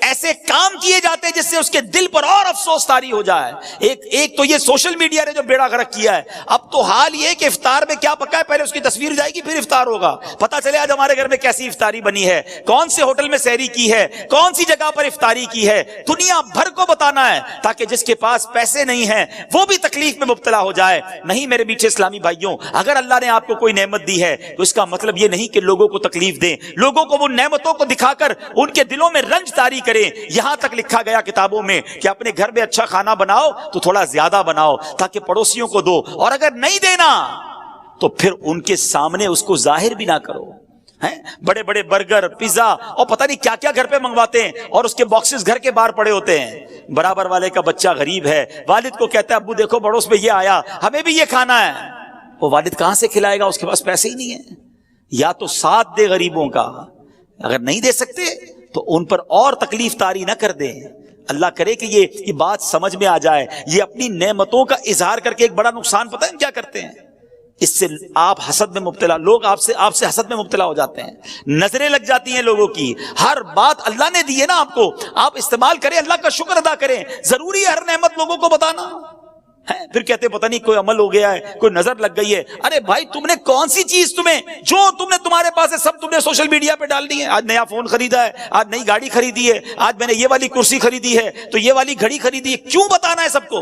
ایسے کام کیے جاتے ہیں جس سے اس کے دل پر اور افسوس طاری ہو جائے. ایک تو یہ سوشل میڈیا نے جو بیڑا غرق کیا ہے. اب تو حال یہ کہ افطار میں کیا پکا ہے، پہلے اس کی تصویر جائے گی پھر افطار ہوگا، پتا چلے آج ہمارے گھر میں کیسی افطاری بنی ہے، کون سے ہوٹل میں سحری کی ہے، کون سی جگہ پر افطاری کی ہے. دنیا بھر کو بتانا ہے تاکہ جس کے پاس پیسے نہیں ہیں وہ بھی تکلیف میں مبتلا ہو جائے. نہیں میرے میٹھے اسلامی بھائیوں، اگر اللہ نے آپ کو کوئی نعمت دی ہے تو اس کا مطلب یہ نہیں کہ لوگوں کو تکلیف دیں، لوگوں کو وہ نعمتوں کو دکھا کر ان کے دلوں میں رنج طاری کریں. یہاں تک لکھا گیا کتابوں میں کہ اپنے گھر میں اچھا کھانا بناؤ تو تھوڑا زیادہ بناؤ تاکہ پڑوسیوں کو دو، اور اگر نہیں دینا تو پھر ان کے سامنے اس کو ظاہر بھی نہ کرو. ہیں بڑے بڑے برگر پیزا اور پتہ نہیں کیا کیا گھر پہ منگواتے ہیں، اور اس کے باکسز گھر کے باہر پڑے ہوتے ہیں. برابر والے کا بچہ غریب ہے، والد کو کہتا ہے ابو دیکھو پڑوس میں یہ آیا، ہمیں بھی یہ کھانا ہے. وہ والد کہاں سے کھلائے گا، اس کے پاس پیسے ہی نہیں ہیں. یا تو ساتھ دے غریبوں کا، اگر نہیں دے سکتے تو ان پر اور تکلیف طاری نہ کر دیں. اللہ کرے کہ یہ بات سمجھ میں آ جائے. یہ اپنی نعمتوں کا اظہار کر کے ایک بڑا نقصان پتہ ہے کیا کرتے ہیں، اس سے آپ حسد میں مبتلا، لوگ آپ سے حسد میں مبتلا ہو جاتے ہیں. نظریں لگ جاتی ہیں لوگوں کی. ہر بات اللہ نے دی ہے نا آپ کو، آپ استعمال کریں، اللہ کا شکر ادا کریں. ضروری ہے ہر نعمت لوگوں کو بتانا ہے؟ پھر کہتے پتہ نہیں کوئی عمل ہو گیا ہے، کوئی نظر لگ گئی ہے. ارے بھائی تم نے کون سی چیز جو تمہارے پاس ہے سب تم نے سوشل میڈیا پہ ڈال دی ہے. آج نیا فون خریدا ہے، آج نئی گاڑی خریدی ہے، آج میں نے یہ والی کرسی خریدی ہے، تو یہ والی گھڑی خریدی ہے. کیوں بتانا ہے سب کو؟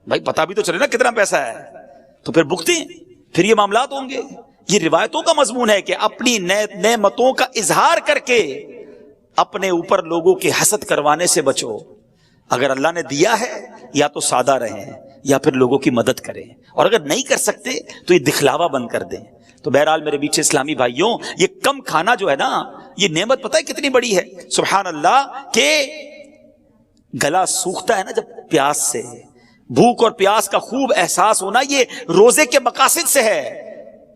بھائی پتا بھی تو چلے نا کتنا پیسہ ہے. تو پھر بھگتے ہیں، پھر یہ معاملات ہوں گے. یہ روایتوں کا مضمون ہے کہ اپنی نعمتوں کا اظہار کر کے اپنے اوپر لوگوں کے حسد کروانے سے بچو. اگر اللہ نے دیا ہے یا تو سادہ رہیں یا پھر لوگوں کی مدد کریں، اور اگر نہیں کر سکتے تو یہ دکھلاوا بند کر دیں. تو بہرحال میرے بیچ اسلامی بھائیوں، یہ کم کھانا جو ہے نا، یہ نعمت پتہ ہے کتنی بڑی ہے. سبحان اللہ کہ گلا سوکھتا ہے نا جب پیاس سے، بھوک اور پیاس کا خوب احساس ہونا یہ روزے کے مقاصد سے ہے.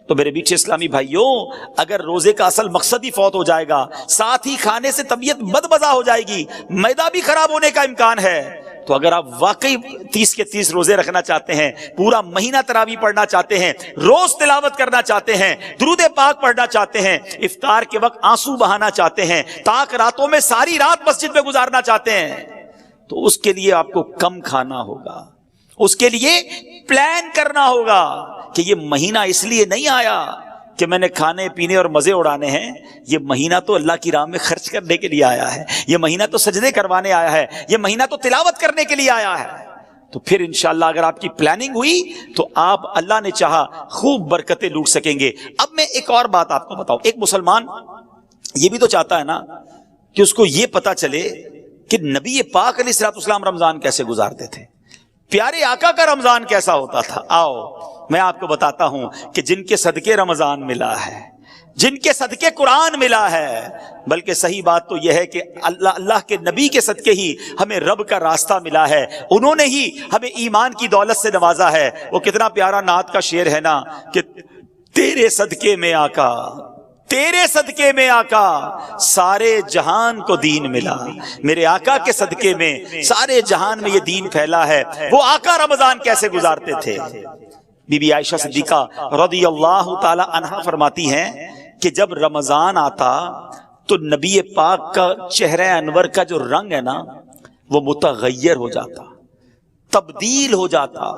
تو میرے بیچ اسلامی بھائیوں، اگر روزے کا اصل مقصد ہی فوت ہو جائے گا، ساتھ ہی کھانے سے طبیعت بدمزہ ہو جائے گی، معدہ بھی خراب ہونے کا امکان ہے. تو اگر آپ واقعی 30 کے 30 روزے رکھنا چاہتے ہیں، پورا مہینہ تراویح پڑھنا چاہتے ہیں، روز تلاوت کرنا چاہتے ہیں، درود پاک پڑھنا چاہتے ہیں، افطار کے وقت آنسو بہانا چاہتے ہیں، تاک راتوں میں ساری رات مسجد میں گزارنا چاہتے ہیں، تو اس کے لیے آپ کو کم کھانا ہوگا. اس کے لیے پلان کرنا ہوگا کہ یہ مہینہ اس لیے نہیں آیا کہ میں نے کھانے پینے اور مزے اڑانے ہیں. یہ مہینہ تو اللہ کی راہ میں خرچ کرنے کے لیے آیا ہے، یہ مہینہ تو سجدے کروانے آیا ہے، یہ مہینہ تو تلاوت کرنے کے لیے آیا ہے. تو پھر انشاءاللہ اگر آپ کی پلاننگ ہوئی تو آپ اللہ نے چاہا خوب برکتیں لوٹ سکیں گے. اب میں ایک اور بات آپ کو بتاؤں. ایک مسلمان یہ بھی تو چاہتا ہے نا کہ اس کو یہ پتا چلے کہ نبی پاک علیہ الصلوۃ والسلام رمضان کیسے گزارتے تھے، پیارے آقا کا رمضان کیسا ہوتا تھا. آؤ میں آپ کو بتاتا ہوں کہ جن کے صدقے رمضان ملا ہے، جن کے صدقے قرآن ملا ہے، بلکہ صحیح بات تو یہ ہے کہ اللہ کے نبی کے صدقے ہی ہمیں رب کا راستہ ملا ہے. انہوں نے ہی ہمیں ایمان کی دولت سے نوازا ہے. وہ کتنا پیارا نعت کا شعر ہے نا کہ تیرے صدقے میں آقا، تیرے صدقے میں آقا سارے جہان کو دین ملا. میرے آقا کے صدقے میں سارے جہان میں یہ دین پھیلا ہے. وہ آقا رمضان کیسے گزارتے تھے؟ بی بی عائشہ صدیقہ رضی اللہ تعالی عنہا فرماتی ہیں کہ جب رمضان آتا تو نبی پاک کا چہرہ انور کا جو رنگ ہے نا وہ متغیر ہو جاتا، تبدیل ہو جاتا،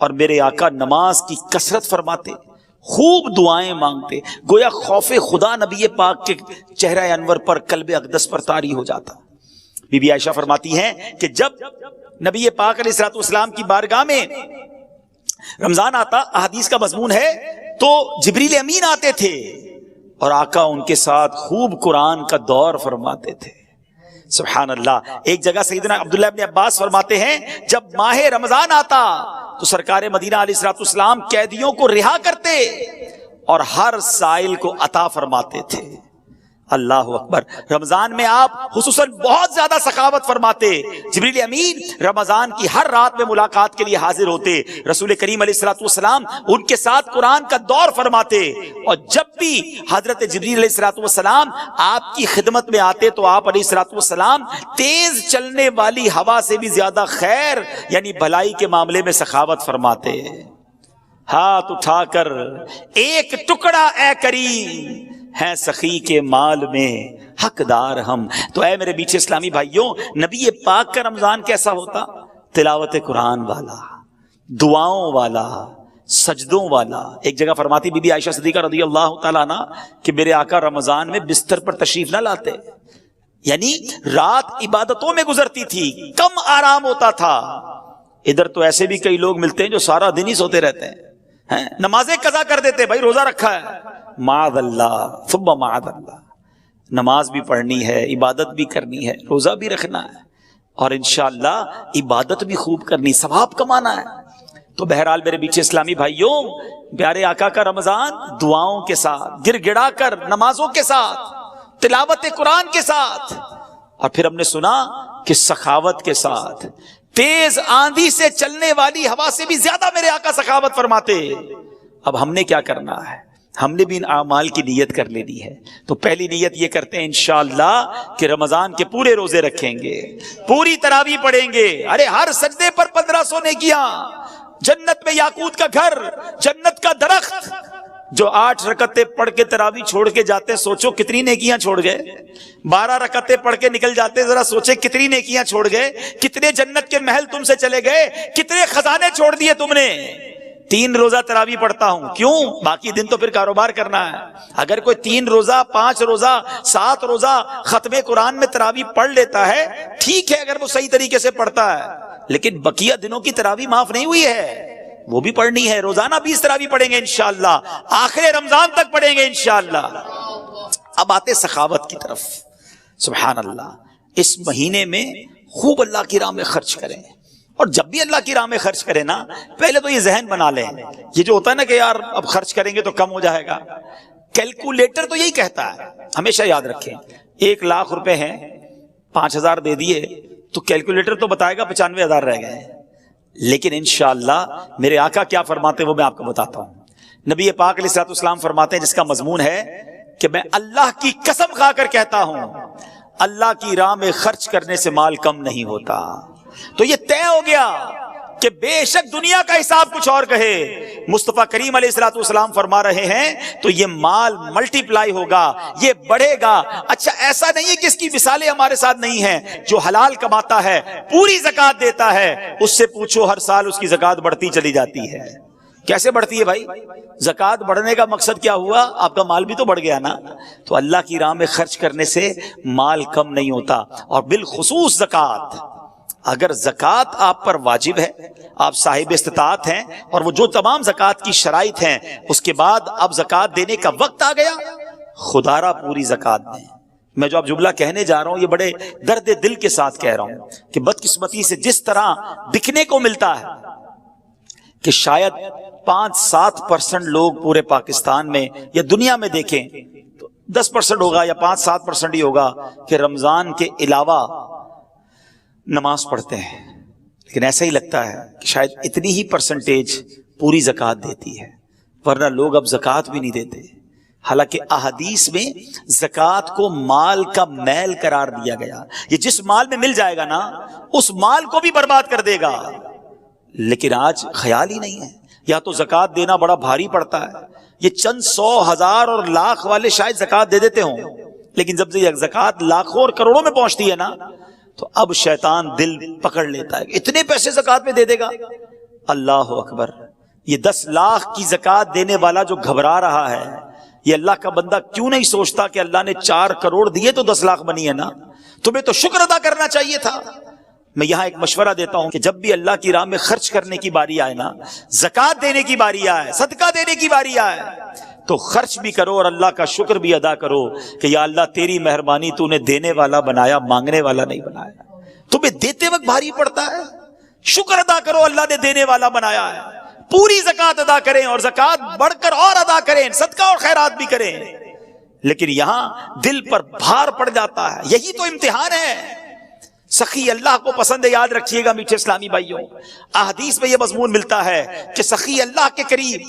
اور میرے آقا نماز کی کثرت فرماتے، خوب دعائیں مانگتے، گویا خوف خدا نبی پاک کے چہرہ انور پر، قلب اقدس پر طاری ہو جاتا. بی بی عائشہ فرماتی ہیں کہ جب نبی پاک علیہ الصلوۃ والسلام کی بارگاہ میں رمضان آتا، احادیث کا مضمون ہے، تو جبریل امین آتے تھے اور آقا ان کے ساتھ خوب قرآن کا دور فرماتے تھے. سبحان اللہ. ایک جگہ سیدنا عبداللہ ابن عباس فرماتے ہیں جب ماہ رمضان آتا تو سرکار مدینہ علیہ الصلوۃ والسلام قیدیوں کو رہا کرتے اور ہر سائل کو عطا فرماتے تھے. اللہ اکبر. رمضان میں آپ خصوصاً بہت زیادہ سخاوت فرماتے. جبریل امین رمضان کی ہر رات میں ملاقات کے لیے حاضر ہوتے، رسول کریم علیہ الصلوۃ والسلام ان کے ساتھ قرآن کا دور فرماتے، اور جب بھی حضرت جبریل علیہ الصلوۃ والسلام آپ کی خدمت میں آتے تو آپ علیہ الصلوۃ والسلام تیز چلنے والی ہوا سے بھی زیادہ خیر یعنی بھلائی کے معاملے میں سخاوت فرماتے. ہاتھ اٹھا کر ایک ٹکڑا اے کریم ہیں سخی کے مال میں حقدار ہم. تو اے میرے بیچ اسلامی بھائیوں، نبی پاک کا رمضان کیسا ہوتا؟ تلاوت قرآن والا، دعاؤں والا، سجدوں والا. ایک جگہ فرماتی بی بی عائشہ صدیقہ رضی اللہ تعالیٰ عنہ کہ میرے آقا رمضان میں بستر پر تشریف نہ لاتے، یعنی رات عبادتوں میں گزرتی تھی، کم آرام ہوتا تھا. ادھر تو ایسے بھی کئی لوگ ملتے ہیں جو سارا دن ہی سوتے رہتے ہیں، نمازیں قضا کر دیتے، بھائی روزہ رکھا ہے، معاذ اللہ ثم معاذ اللہ. نماز بھی پڑھنی ہے، عبادت بھی کرنی ہے، روزہ بھی رکھنا ہے، اور انشاءاللہ عبادت بھی خوب کرنی، ثواب کمانا ہے. تو بہرحال میرے بیچ اسلامی بھائیوں، پیارے آقا کا رمضان دعاؤں کے ساتھ، گر گڑا کر نمازوں کے ساتھ، تلاوت قرآن کے ساتھ، اور پھر ہم نے سنا کہ سخاوت کے ساتھ، تیز آندھی سے چلنے والی ہوا سے بھی زیادہ میرے آقا سخاوت فرماتے۔ اب ہم نے کیا کرنا ہے؟ ہم نے بھی ان اعمال کی نیت کر لینی ہے۔ تو پہلی نیت یہ کرتے ہیں انشاءاللہ کہ رمضان کے پورے روزے رکھیں گے، پوری تراویح پڑھیں گے، ارے ہر سجدے پر 1500 نیکیاں، جنت میں یاقوت کا گھر، جنت کا درخت۔ جو 8 رکعتیں پڑھ کے تراویح چھوڑ کے جاتے، سوچو کتنی نیکیاں چھوڑ گئے۔ 12 رکعتیں پڑھ کے نکل جاتے، ذرا سوچے کتنی نیکیاں چھوڑ گئے، کتنے جنت کے محل تم سے چلے گئے، کتنے خزانے چھوڑ دیے تم نے۔ 3 روزہ تراویح پڑھتا ہوں، کیوں؟ باقی دن تو پھر کاروبار کرنا ہے۔ اگر کوئی 3 روزہ 5 روزہ 7 روزہ ختم قرآن میں تراویح پڑھ لیتا ہے، ٹھیک ہے اگر وہ صحیح طریقے سے پڑھتا ہے، لیکن بقیہ دنوں کی تراویح معاف نہیں ہوئی ہے، وہ بھی پڑھنی ہے۔ روزانہ 20 تراویح پڑھیں گے انشاءاللہ، آخر رمضان تک پڑھیں گے انشاءاللہ۔ اب آتے سخاوت کی طرف۔ سبحان اللہ، اس مہینے میں خوب اللہ کی راہ میں خرچ کریں، اور جب بھی اللہ کی راہ میں خرچ کریں نا، پہلے تو یہ ذہن بنا لیں، یہ جو ہوتا ہے نا کہ یار اب خرچ کریں گے تو کم ہو جائے گا، کیلکولیٹر تو یہی کہتا ہے، ہمیشہ یاد رکھیں۔ 1 لاکھ روپے ہیں، 5000 دے دیے تو کیلکولیٹر تو بتائے گا 95,000 رہ گئے، لیکن انشاءاللہ میرے آقا کیا فرماتے وہ میں آپ کو بتاتا ہوں۔ نبی پاک علیہ الصلوۃ والسلام فرماتے ہیں، جس کا مضمون ہے کہ میں اللہ کی قسم کھا کر کہتا ہوں، اللہ کی راہ میں خرچ کرنے سے مال کم نہیں ہوتا۔ تو یہ طے ہو گیا کہ بے شک دنیا کا حساب کچھ اور کہے، مصطفیٰ کریم علیہ الصلوۃ والسلام فرما رہے ہیں تو یہ مال ملٹی پلائی ہوگا، یہ بڑھے گا۔ اچھا ایسا نہیں ہے کہ اس کی مثالیں ہمارے ساتھ نہیں ہیں، جو حلال کماتا ہے، پوری زکوٰۃ دیتا ہے، اس سے پوچھو ہر سال اس کی زکوٰۃ بڑھتی چلی جاتی ہے۔ کیسے بڑھتی ہے بھائی؟ زکوٰۃ بڑھنے کا مقصد کیا ہوا؟ آپ کا مال بھی تو بڑھ گیا نا۔ تو اللہ کی راہ میں خرچ کرنے سے مال کم نہیں ہوتا، اور بالخصوص زکوٰۃ۔ اگر زکوٰۃ آپ پر واجب ہے، آپ صاحب استطاعت ہیں، اور وہ جو تمام زکوٰۃ کی شرائط ہیں، اس کے بعد اب زکوٰۃ دینے کا وقت آ گیا، خدا را پوری زکوٰۃ دیں۔ میں جو اب جملہ کہنے جا رہا ہوں یہ بڑے درد دل کے ساتھ کہہ رہا ہوں کہ بدقسمتی سے جس طرح دکھنے کو ملتا ہے کہ شاید 5-7% لوگ پورے پاکستان میں یا دنیا میں دیکھیں تو 10% ہوگا یا 5-7% ہی ہوگا کہ رمضان کے علاوہ نماز پڑھتے ہیں، لیکن ایسا ہی لگتا ہے کہ شاید اتنی ہی پرسنٹیج پوری زکوٰۃ دیتی ہے، ورنہ لوگ اب زکوٰۃ بھی نہیں دیتے۔ حالانکہ احادیث میں زکوٰۃ کو مال کا میل قرار دیا گیا، یہ جس مال میں مل جائے گا نا اس مال کو بھی برباد کر دے گا، لیکن آج خیال ہی نہیں ہے۔ یا تو زکوٰۃ دینا بڑا بھاری پڑتا ہے، یہ چند 100 ہزار اور لاکھ والے شاید زکوٰۃ دے دیتے ہوں، لیکن جب یہ زکوٰۃ لاکھوں اور کروڑوں میں پہنچتی ہے نا تو اب شیطان دل پکڑ لیتا ہے، اتنے پیسے زکوٰۃ میں دے دے گا۔ اللہ اکبر، یہ 10 لاکھ کی زکوٰۃ دینے والا جو گھبرا رہا ہے، یہ اللہ کا بندہ کیوں نہیں سوچتا کہ اللہ نے 4 کروڑ دیے تو 10 لاکھ بنی ہے نا، تمہیں تو شکر ادا کرنا چاہیے تھا۔ میں یہاں ایک مشورہ دیتا ہوں کہ جب بھی اللہ کی راہ میں خرچ کرنے کی باری آئے نا، زکوٰۃ دینے کی باری آئے، صدقہ دینے کی باری آئے، تو خرچ بھی کرو اور اللہ کا شکر بھی ادا کرو کہ یا اللہ تیری مہربانی، تو نے دینے والا بنایا، مانگنے والا نہیں بنایا۔ تمہیں دیتے وقت بھاری پڑتا ہے، شکر ادا کرو اللہ نے دینے والا بنایا ہے، پوری زکوٰۃ ادا کریں اور زکوٰۃ بڑھ کر اور ادا کریں، صدقہ اور خیرات بھی کریں، لیکن یہاں دل پر بھار پڑ جاتا ہے۔ یہی تو امتحان ہے۔ سخی اللہ کو پسند ہے، یاد رکھیے گا میٹھے اسلامی بھائیوں، احادیث میں یہ مضمون ملتا ہے کہ سخی اللہ کے قریب،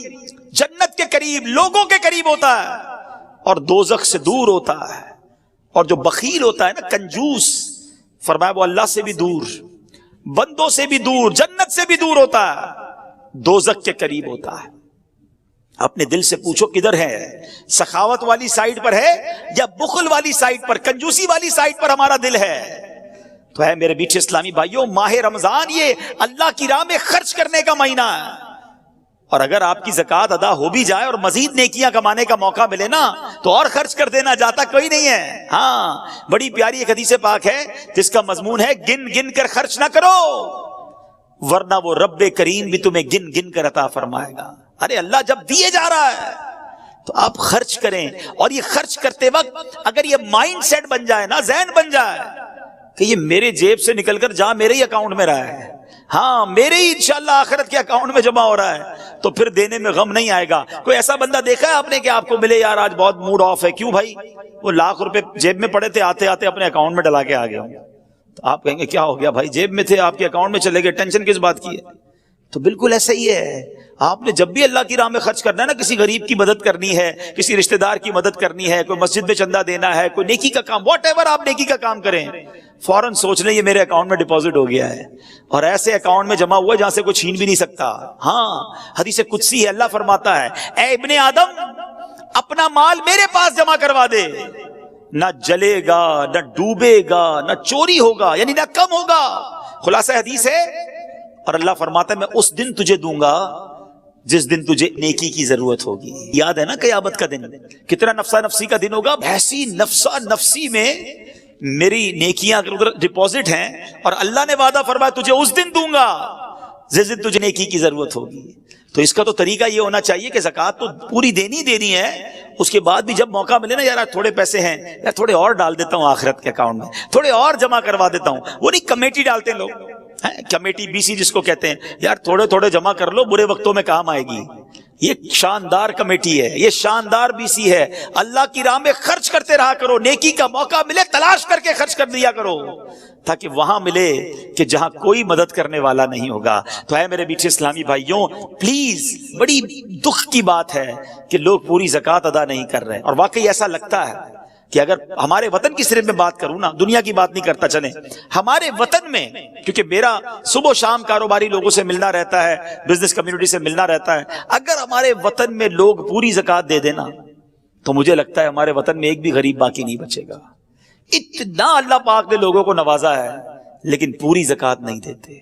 جنت کے قریب، لوگوں کے قریب ہوتا ہے اور دوزخ سے دور ہوتا ہے، اور جو بخیل ہوتا ہے نا، کنجوس، فرمایا وہ اللہ سے بھی دور، بندوں سے بھی دور، جنت سے بھی دور ہوتا ہے، دوزخ کے قریب ہوتا ہے۔ اپنے دل سے پوچھو کدھر ہے؟ سخاوت والی سائیڈ پر ہے یا بخل والی سائیڈ پر، کنجوسی والی سائیڈ پر ہمارا دل ہے؟ تو ہے میرے میٹھے اسلامی بھائیوں، ماہ رمضان یہ اللہ کی راہ میں خرچ کرنے کا مہینہ ہے، اور اگر آپ کی زکوٰۃ ادا ہو بھی جائے اور مزید نیکیاں کمانے کا موقع ملے نا تو اور خرچ کر دینا، جاتا کوئی نہیں ہے۔ ہاں، بڑی پیاری ایک حدیث پاک ہے جس کا مضمون ہے گن گن کر خرچ نہ کرو ورنہ وہ رب کریم بھی تمہیں گن گن کر عطا فرمائے گا۔ ارے اللہ جب دیے جا رہا ہے تو آپ خرچ کریں، اور یہ خرچ کرتے وقت اگر یہ مائنڈ سیٹ بن جائے نا، ذہن بن جائے کہ یہ میرے جیب سے نکل کر جہاں میرے ہی اکاؤنٹ میں رہا ہے، ہاں میرے ہی انشاءاللہ آخرت کے اکاؤنٹ میں جمع ہو رہا ہے تو پھر دینے میں غم نہیں آئے گا. کوئی ایسا بندہ دیکھا ہے آپ نے کہ آپ کو ملے یار آج بہت موڈ آف ہے؟ کیوں بھائی؟ وہ لاکھ روپے جیب میں پڑے تھے، آتے آتے اپنے اکاؤنٹ میں ڈلا کے آ گیا. تو آپ کہیں گے کیا ہو گیا بھائی؟ جیب میں تھے آپ کے اکاؤنٹ میں چلے گئے، ٹینشن کس بات کی ہے؟ تو بالکل ایسا ہی ہے. آپ نے جب بھی اللہ کی راہ میں خرچ کرنا ہے نا، کسی غریب کی مدد کرنی ہے، کسی رشتہ دار کی مدد کرنی ہے، کوئی مسجد میں چندہ دینا ہے، کوئی نیکی کا کام، واٹ ایور آپ نیکی کا کام کریں، فوراً سوچ لیں یہ میرے اکاؤنٹ میں ڈپازٹ ہو گیا ہے، اور ایسے اکاؤنٹ میں جمع ہوا ہے جہاں سے کوئی چھین بھی نہیں سکتا. ہاں حدیث قدسی ہے، اللہ فرماتا ہے اے ابن آدم اپنا مال میرے پاس جمع کروا دے، نہ جلے گا، نہ ڈوبے گا، نہ چوری ہوگا، یعنی نہ کم ہوگا. خلاصہ حدیث ہے. اور اللہ فرماتا ہے میں اس دن تجھے دوں گا جس دن تجھے نیکی کی ضرورت ہوگی. یاد ہے نا قیامت کا دن کتنا نفسا نفسی کا دن ہوگا. ایسی نفسا نفسی میں میری نیکیاں اگر ادھر ڈپازٹ ہیں، اور اللہ نے وعدہ فرمایا تجھے اس دن دوں گا جس دن تجھے نیکی کی ضرورت ہوگی. تو اس کا تو طریقہ یہ ہونا چاہیے کہ زکوٰۃ تو پوری دینی ہے، اس کے بعد بھی جب موقع ملے نا، یار تھوڑے پیسے ہیں یار تھوڑے اور ڈال دیتا ہوں آخرت کے اکاؤنٹ میں، تھوڑے اور جمع کروا دیتا ہوں. وہ نہیں کمیٹی ڈالتے ہیں لوگ، کمیٹی بی سی جس کو کہتے ہیں، یار تھوڑے تھوڑے جمع کر لو برے وقتوں میں کام آئے گی. یہ شاندار کمیٹی ہے، یہ شاندار بی سی ہے. اللہ کی راہ میں خرچ کرتے رہا کرو، نیکی کا موقع ملے تلاش کر کے خرچ کر دیا کرو، تاکہ وہاں ملے کہ جہاں کوئی مدد کرنے والا نہیں ہوگا. تو اے میرے میٹھے اسلامی بھائیوں، پلیز بڑی دکھ کی بات ہے کہ لوگ پوری زکوٰۃ ادا نہیں کر رہے. اور واقعی ایسا لگتا ہے کہ اگر ہمارے وطن کی صرف میں بات کروں نا، دنیا کی بات نہیں کرتا، چلیں ہمارے وطن میں، کیونکہ میرا صبح و شام کاروباری لوگوں سے ملنا رہتا ہے، بزنس کمیونٹی سے ملنا رہتا ہے، اگر ہمارے وطن میں لوگ پوری زکوٰۃ دے دینا تو مجھے لگتا ہے ہمارے وطن میں ایک بھی غریب باقی نہیں بچے گا. اتنا اللہ پاک نے لوگوں کو نوازا ہے لیکن پوری زکوٰۃ نہیں دیتے.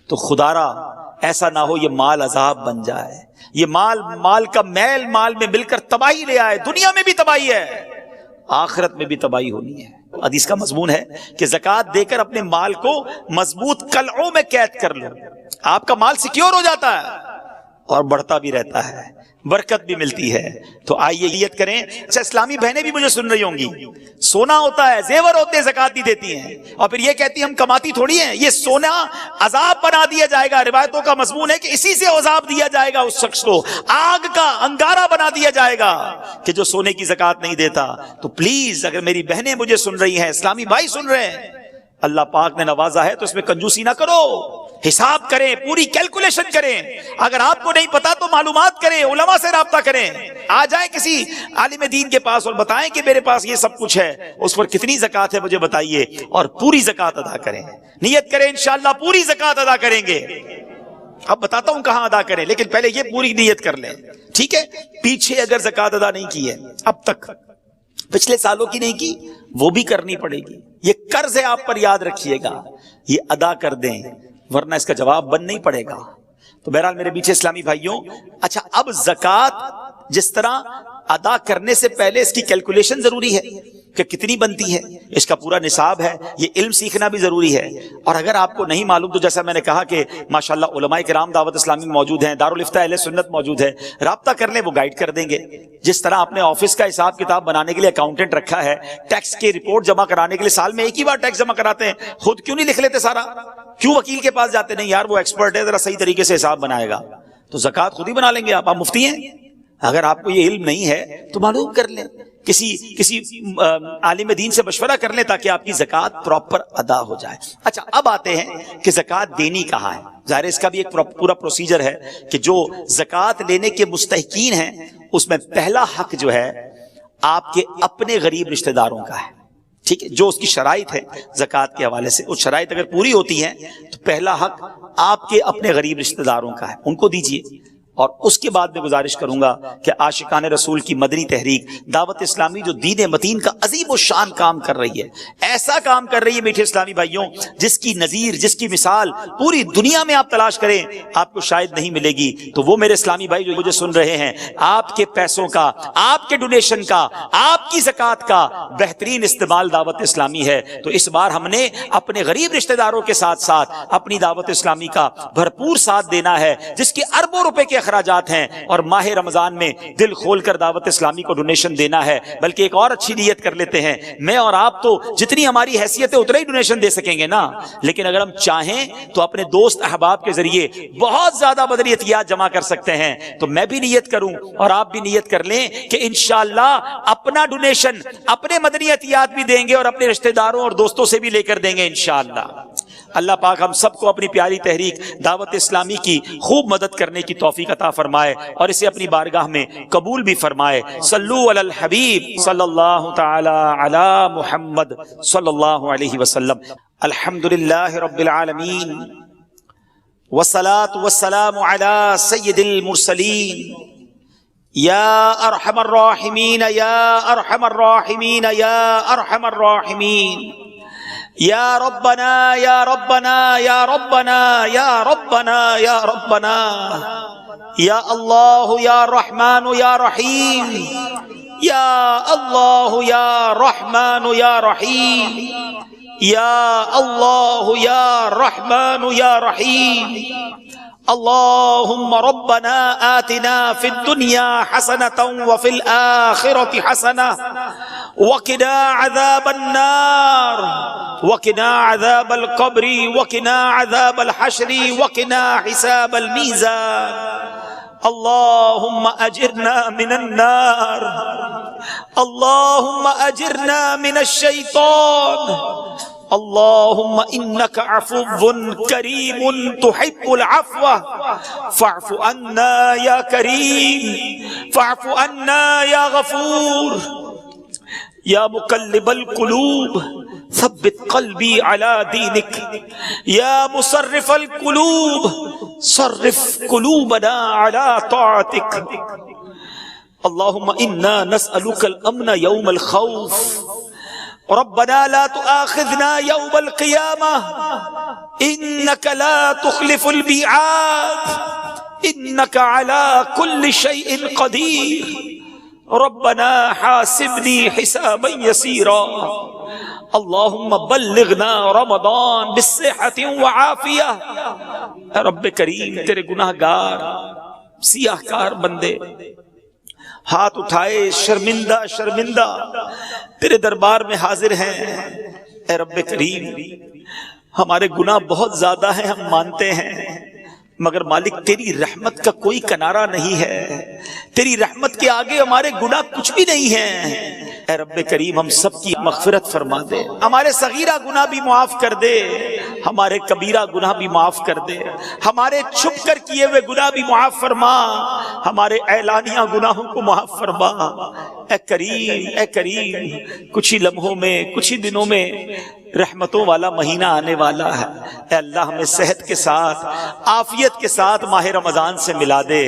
تو خدارا ایسا نہ ہو یہ مال عذاب بن جائے، یہ مال کا میل مال میں مل کر تباہی لے آئے. دنیا میں بھی تباہی ہے، آخرت میں بھی تباہی ہونی ہے. حدیث کا مضمون ہے کہ زکوٰۃ دے کر اپنے مال کو مضبوط قلعوں میں قید کر لو، آپ کا مال سیکیور ہو جاتا ہے اور بڑھتا بھی رہتا ہے، برکت بھی ملتی ہے. تو آئیے نیت کریں. اچھا اسلامی بہنیں بھی مجھے سن رہی ہوں گی، سونا ہوتا ہے، زیور ہوتے ہیں، زکوٰۃ نہیں دیتی ہیں، اور پھر یہ کہتی ہیں ہم کماتی تھوڑی ہیں. یہ سونا عذاب بنا دیا جائے گا. روایتوں کا مضمون ہے کہ اسی سے عذاب دیا جائے گا اس شخص کو، آگ کا انگارہ بنا دیا جائے گا کہ جو سونے کی زکوٰۃ نہیں دیتا. تو پلیز اگر میری بہنیں مجھے سن رہی ہیں، اسلامی بھائی سن رہے ہیں، اللہ پاک نے نوازا ہے تو اس میں کنجوسی نہ کرو، حساب کریں، پوری کیلکولیشن کریں. اگر آپ کو نہیں پتا تو معلومات کریں، علماء سے رابطہ کریں، آ جائیں کسی عالم دین کے پاس اور بتائیں کہ میرے پاس یہ سب کچھ ہے، اس پر کتنی زکوٰۃ ہے مجھے بتائیے، اور پوری زکوٰۃ ادا کریں. نیت کریں انشاءاللہ پوری زکوٰۃ ادا کریں گے. اب بتاتا ہوں کہاں ادا کریں، لیکن پہلے یہ پوری نیت کر لیں، ٹھیک ہے؟ پیچھے اگر زکوٰۃ ادا نہیں کی ہے اب تک، پچھلے سالوں کی نہیں کی، وہ بھی کرنی پڑے گی. یہ قرض ہے آپ پر، یاد رکھیے گا، یہ ادا کر دیں ورنہ اس کا جواب بند نہیں پڑے گا. تو بہرحال میرے پیچھے اسلامی بھائیوں، اچھا اب زکوٰۃ جس طرح ادا کرنے سے پہلے اس کی کیلکولیشن ضروری ہے کہ کتنی بنتی ہے، اس کا پورا نصاب ہے، یہ علم سیکھنا بھی ضروری ہے. اور اگر آپ کو نہیں معلوم تو جیسا میں نے کہا کہ ماشاءاللہ علماء کرام دعوت اسلامی میں موجود ہیں، دارالافتاء اہل سنت موجود ہے، رابطہ کر لیں، وہ گائیڈ کر دیں گے. جس طرح اپنے آفس کا حساب کتاب بنانے کے لیے اکاؤنٹنٹ رکھا ہے، ٹیکس کی رپورٹ جمع کرانے کے لیے سال میں ایک ہی بار ٹیکس جمع کراتے ہیں، خود کیوں نہیں لکھ لیتے سارا؟ کیوں وکیل کے پاس جاتے؟ نہیں یار وہ ایکسپرٹ ہے، ذرا صحیح طریقے سے حساب بنائے گا. تو زکوٰۃ خود ہی بنا لیں گے آپ مفتی ہیں. اگر آپ کو یہ علم نہیں ہے تو معلوم کر لیں، کسی عالم دین سے مشورہ کر لیں تاکہ آپ کی زکوٰۃ پراپر ادا ہو جائے. اچھا اب آتے ہیں کہ زکوٰۃ دینی کہاں ہے. ظاہر اس کا بھی ایک پورا پروسیجر ہے کہ جو زکوٰۃ لینے کے مستحقین ہیں اس میں پہلا حق جو ہے آپ کے اپنے غریب رشتہ داروں کا ہے، ٹھیک ہے؟ جو اس کی شرائط ہے زکوٰۃ کے حوالے سے، وہ شرائط اگر پوری ہوتی ہیں تو پہلا حق آپ کے اپنے غریب رشتہ داروں کا ہے، ان کو دیجیے. اور اس کے بعد میں گزارش کروں گا کہ عاشقان رسول کی مدنی تحریک دعوت اسلامی جو دین متین کا عظیم و شان کام کر رہی ہے، ایسا کام کر رہی ہے میٹھے اسلامی بھائیوں جس کی نظیر، جس کی مثال پوری دنیا میں آپ تلاش کریں آپ کو شاید نہیں ملے گی. تو وہ میرے اسلامی بھائی جو مجھے سن رہے ہیں، آپ کے پیسوں کا، آپ کے ڈونیشن کا، آپ کی زکوٰۃ کا بہترین استعمال دعوت اسلامی ہے. تو اس بار ہم نے اپنے غریب رشتہ داروں کے ساتھ ساتھ اپنی دعوت اسلامی کا بھرپور ساتھ دینا ہے، جس کے اربوں روپے کے اخراجات ہیں اور ماہ رمضان میں دل کھول کر دعوت اسلامی کو ڈونیشن دینا ہے. بلکہ ایک اور اچھی نیت کر لیتے ہیں, میں اور آپ تو جتنی ہماری حیثیت ہے اتنا ہی ڈونیشن دے سکیں گے نا, لیکن اگر ہم چاہیں تو اپنے دوست احباب کے ذریعے بہت زیادہ بدنیتیات جمع کر سکتے ہیں. تو میں بھی نیت کروں اور آپ بھی نیت کر لیں کہ انشاءاللہ اپنا ڈونیشن اپنے مدنیتیات بھی دیں گے اور اپنے رشتہ داروں اور دوستوں سے بھی لے کر دیں گے انشاءاللہ. اللہ پاک ہم سب کو اپنی پیاری تحریک دعوت اسلامی کی خوب مدد کرنے کی توفیق عطا فرمائے اور اسے اپنی بارگاہ میں قبول بھی فرمائے. صلو علی الحبیب صلی اللہ تعالی علی محمد صلی اللہ علیہ وسلم. الحمدللہ رب العالمین والصلاة والسلام علی سید المرسلین. یا ارحم الراحمین یا ارحم الراحمین یا ارحم الراحمین. یا ربنا یا ربنا یا ربنا یا ربنا یا ربنا. یا اللہ یا رحمان یا رحیم. یا اللہ یا رحمان یا رحیم. یا اللہ یا رحمان یا رحیم. اللهم ربنا آتنا في الدنيا حسنة وفي الآخرة حسنة وقنا عذاب النار وقنا عذاب القبر وقنا عذاب الحشر وقنا حساب الميزان. اللهم أجرنا من النار. اللهم أجرنا من الشيطان. اللهم إنك عفو كريم تحب العفو فاعف عنا يا كريم فاعف عنا يا غفور. يا مقلب القلوب ثبت قلبي على دينك. يا مصرف القلوب صرف قلوبنا على طاعتك. اللهم إنا نسألك الأمن يوم الخوف. ربنا لا تؤاخذنا يوم القيامة إنك لا تخلف الميعاد إنك على كل شيء قدير. ربنا حاسبني حسابا يسيرا. اللهم بلغنا رمضان بالصحة وعافية. اے رب کریم تیرے گناہ گار سیاہ کار بندے ہاتھ اٹھائے شرمندہ شرمندہ تیرے دربار میں حاضر ہیں. اے رب کریم ہمارے گناہ بہت زیادہ ہیں, ہم مانتے ہیں, مگر مالک تیری رحمت کا کوئی کنارہ نہیں ہے. تیری رحمت کے آگے ہمارے گناہ کچھ بھی نہیں ہیں. اے رب کریم ہم سب کی مغفرت فرما دے. ہمارے صغیرہ گناہ بھی معاف کر دے, ہمارے کبیرہ گناہ بھی معاف کر دے, ہمارے چھپ کر کیے ہوئے گناہ بھی معاف فرما, ہمارے اعلانیہ گناہوں کو معاف فرما. اے کریم اے کریم کچھ ہی لمحوں میں کچھ ہی دنوں میں رحمتوں والا مہینہ آنے والا ہے. اے اللہ ہمیں صحت کے ساتھ عافیت کے ساتھ ماہ رمضان سے ملا دے,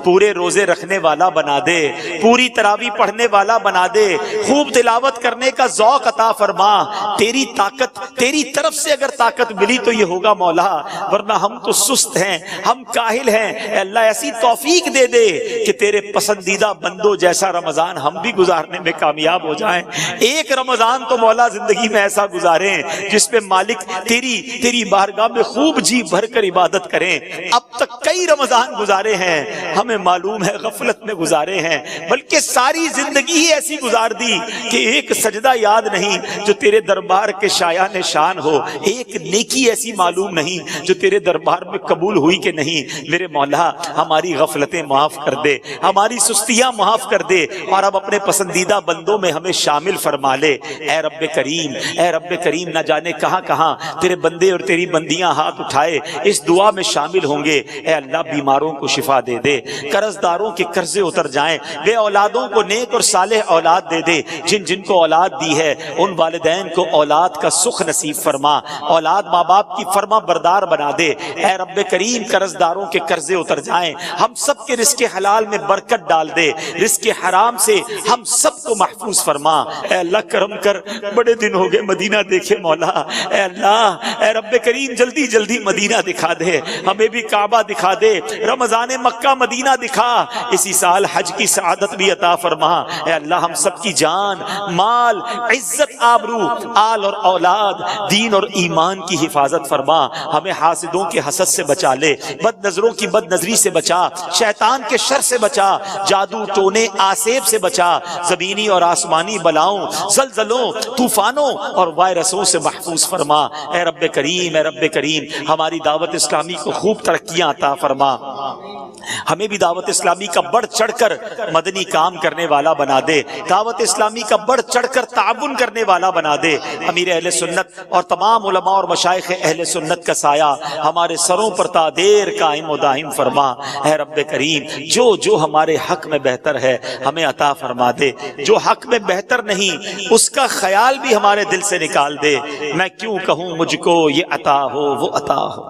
پورے روزے رکھنے والا بنا دے, پوری تراویح پڑھنے والا بنا دے, خوب تلاوت کرنے کا ذوق عطا فرما. تیری طاقت تیری طرف سے اگر طاقت ملی تو یہ ہوگا مولا, ورنہ ہم تو سست ہیں, ہم کاہل ہیں. اے اللہ ایسی توفیق دے دے کہ تیرے پسندیدہ بندوں جیسا رمضان ہم بھی گزارنے میں کامیاب ہو جائیں. ایک رمضان تو مولا زندگی میں ایسا گزاریں جس پہ مالک تیری بارگاہ میں خوب جی بھر کر عبادت کریں. اب تک کئی رمضان گزارے ہیں, ہمیں معلوم ہے غفلت میں گزارے ہیں, بلکہ ساری زندگی ہی ایسی گزار دی کہ ایک سجدہ یاد نہیں جو تیرے دربار کے شایان شان ہو, ایک نیکی ایسی معلوم نہیں جو تیرے دربار میں قبول ہوئی کہ نہیں. میرے مولا ہماری غفلتیں معاف کر دے, ہماری سستیاں معاف کر دے, اور اب اپنے پسندیدہ بندوں میں ہمیں شامل فرما لے. اے رب کریم اے رب کریم نہ جانے کہاں کہاں تیرے بندے اور تیری بندیاں ہاتھ اٹھائے اس دعا میں شامل ہوں گے. اے اللہ بیماروں کو شفا دے دے, قرض داروں کے قرضے اتر جائیں, بے اولادوں کو نیک اور صالح اولاد دے دے, جن کو اولاد دی ہے ان والدین کو اولاد کا سکھ نصیب فرما, اولاد ماں باپ کی فرما بردار بنا دے. اے رب کریم قرض داروں کے قرضے اتر جائیں, ہم سب کے رزق حلال میں برکت ڈال دے, رزق حرام سے ہم سب کو محفوظ فرما. اے اللہ کرم کر, بڑے دن ہو گئے مدینہ دیکھے دیکھے مولا، اے اللہ، اے رب کریم جلدی جلدی مدینہ دکھا دے، ہمیں بھی کعبہ دکھا دے، رمضان مکہ مدینہ دکھا، اسی سال حج کی سعادت بھی عطا فرما۔ اے اللہ ہم سب کی جان، مال، عزت، آبرو، آل اور اولاد، دین اور ایمان کی حفاظت فرما، ہمیں حاسدوں کے حسد سے بچا لے، بد نظروں کی بد نظری سے بچا، شیطان کے شر سے بچا، جادو ٹونے آسیب سے بچا، زمینی اور آسمانی بلاؤں، زلزلوں، طوفانوں اور وائرسوں سے محفوظ فرما۔ اے رب کریم، اے رب کریم ہماری دعوت اسلامی کو خوب ترقیاں عطا فرما، ہمیں بھی دعوت اسلامی کا بڑھ چڑھ کر مدنی کام کرنے والا بنا دے، دعوت اسلامی کا بڑھ چڑھ کر تعاون کرنے والا بنا دے۔ امیر اہل سنت اور تمام علماء اور مشائخ اہل سنت کا سایہ ہمارے سروں پر تا دیر قائم و دائم فرما۔ اے رب کریم جو جو ہمارے حق میں بہتر ہے ہمیں عطا فرما دے، جو حق میں بہتر نہیں اس کا خیال بھی ہمارے دل سے نکال دے۔ میں کیوں کہوں مجھ کو یہ عطا ہو وہ عطا ہو،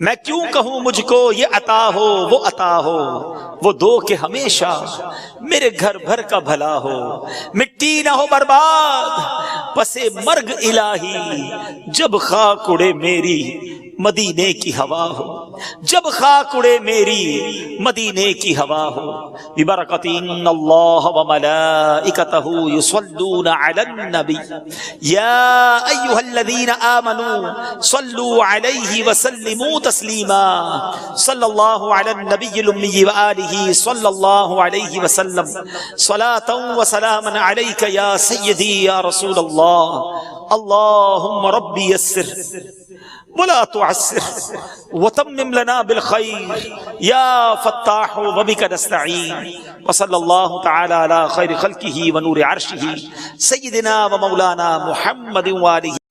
میں کیوں کہوں مجھ کو یہ عطا ہو وہ عطا ہو، وہ دو کہ ہمیشہ میرے گھر بھر کا بھلا ہو، مٹی نہ ہو برباد پسے مرگ الہی، جب خاک اڑے میری مدینے کی ہوا ہو، جب خاک اڑے میری مدینے کی ہوا ہو۔ ببرکت ان اللہ وملائکتہ یصلون علی النبی یا ایھا الذین آمنوا صلوا علیہ وسلموا تسلیما، صلی اللہ علی النبی الامی وآلہ صلی اللہ علیہ وسلم، صلاۃ وسلاما علیک یا سیدی یا رسول اللہ۔ اللہم ربی یسر ولا تعسر وتمم لنا بالخير يا فتاح وبك نستعين، وصلى الله تعالى على خير خلقه ونور عرشه سيدنا ومولانا محمد وآله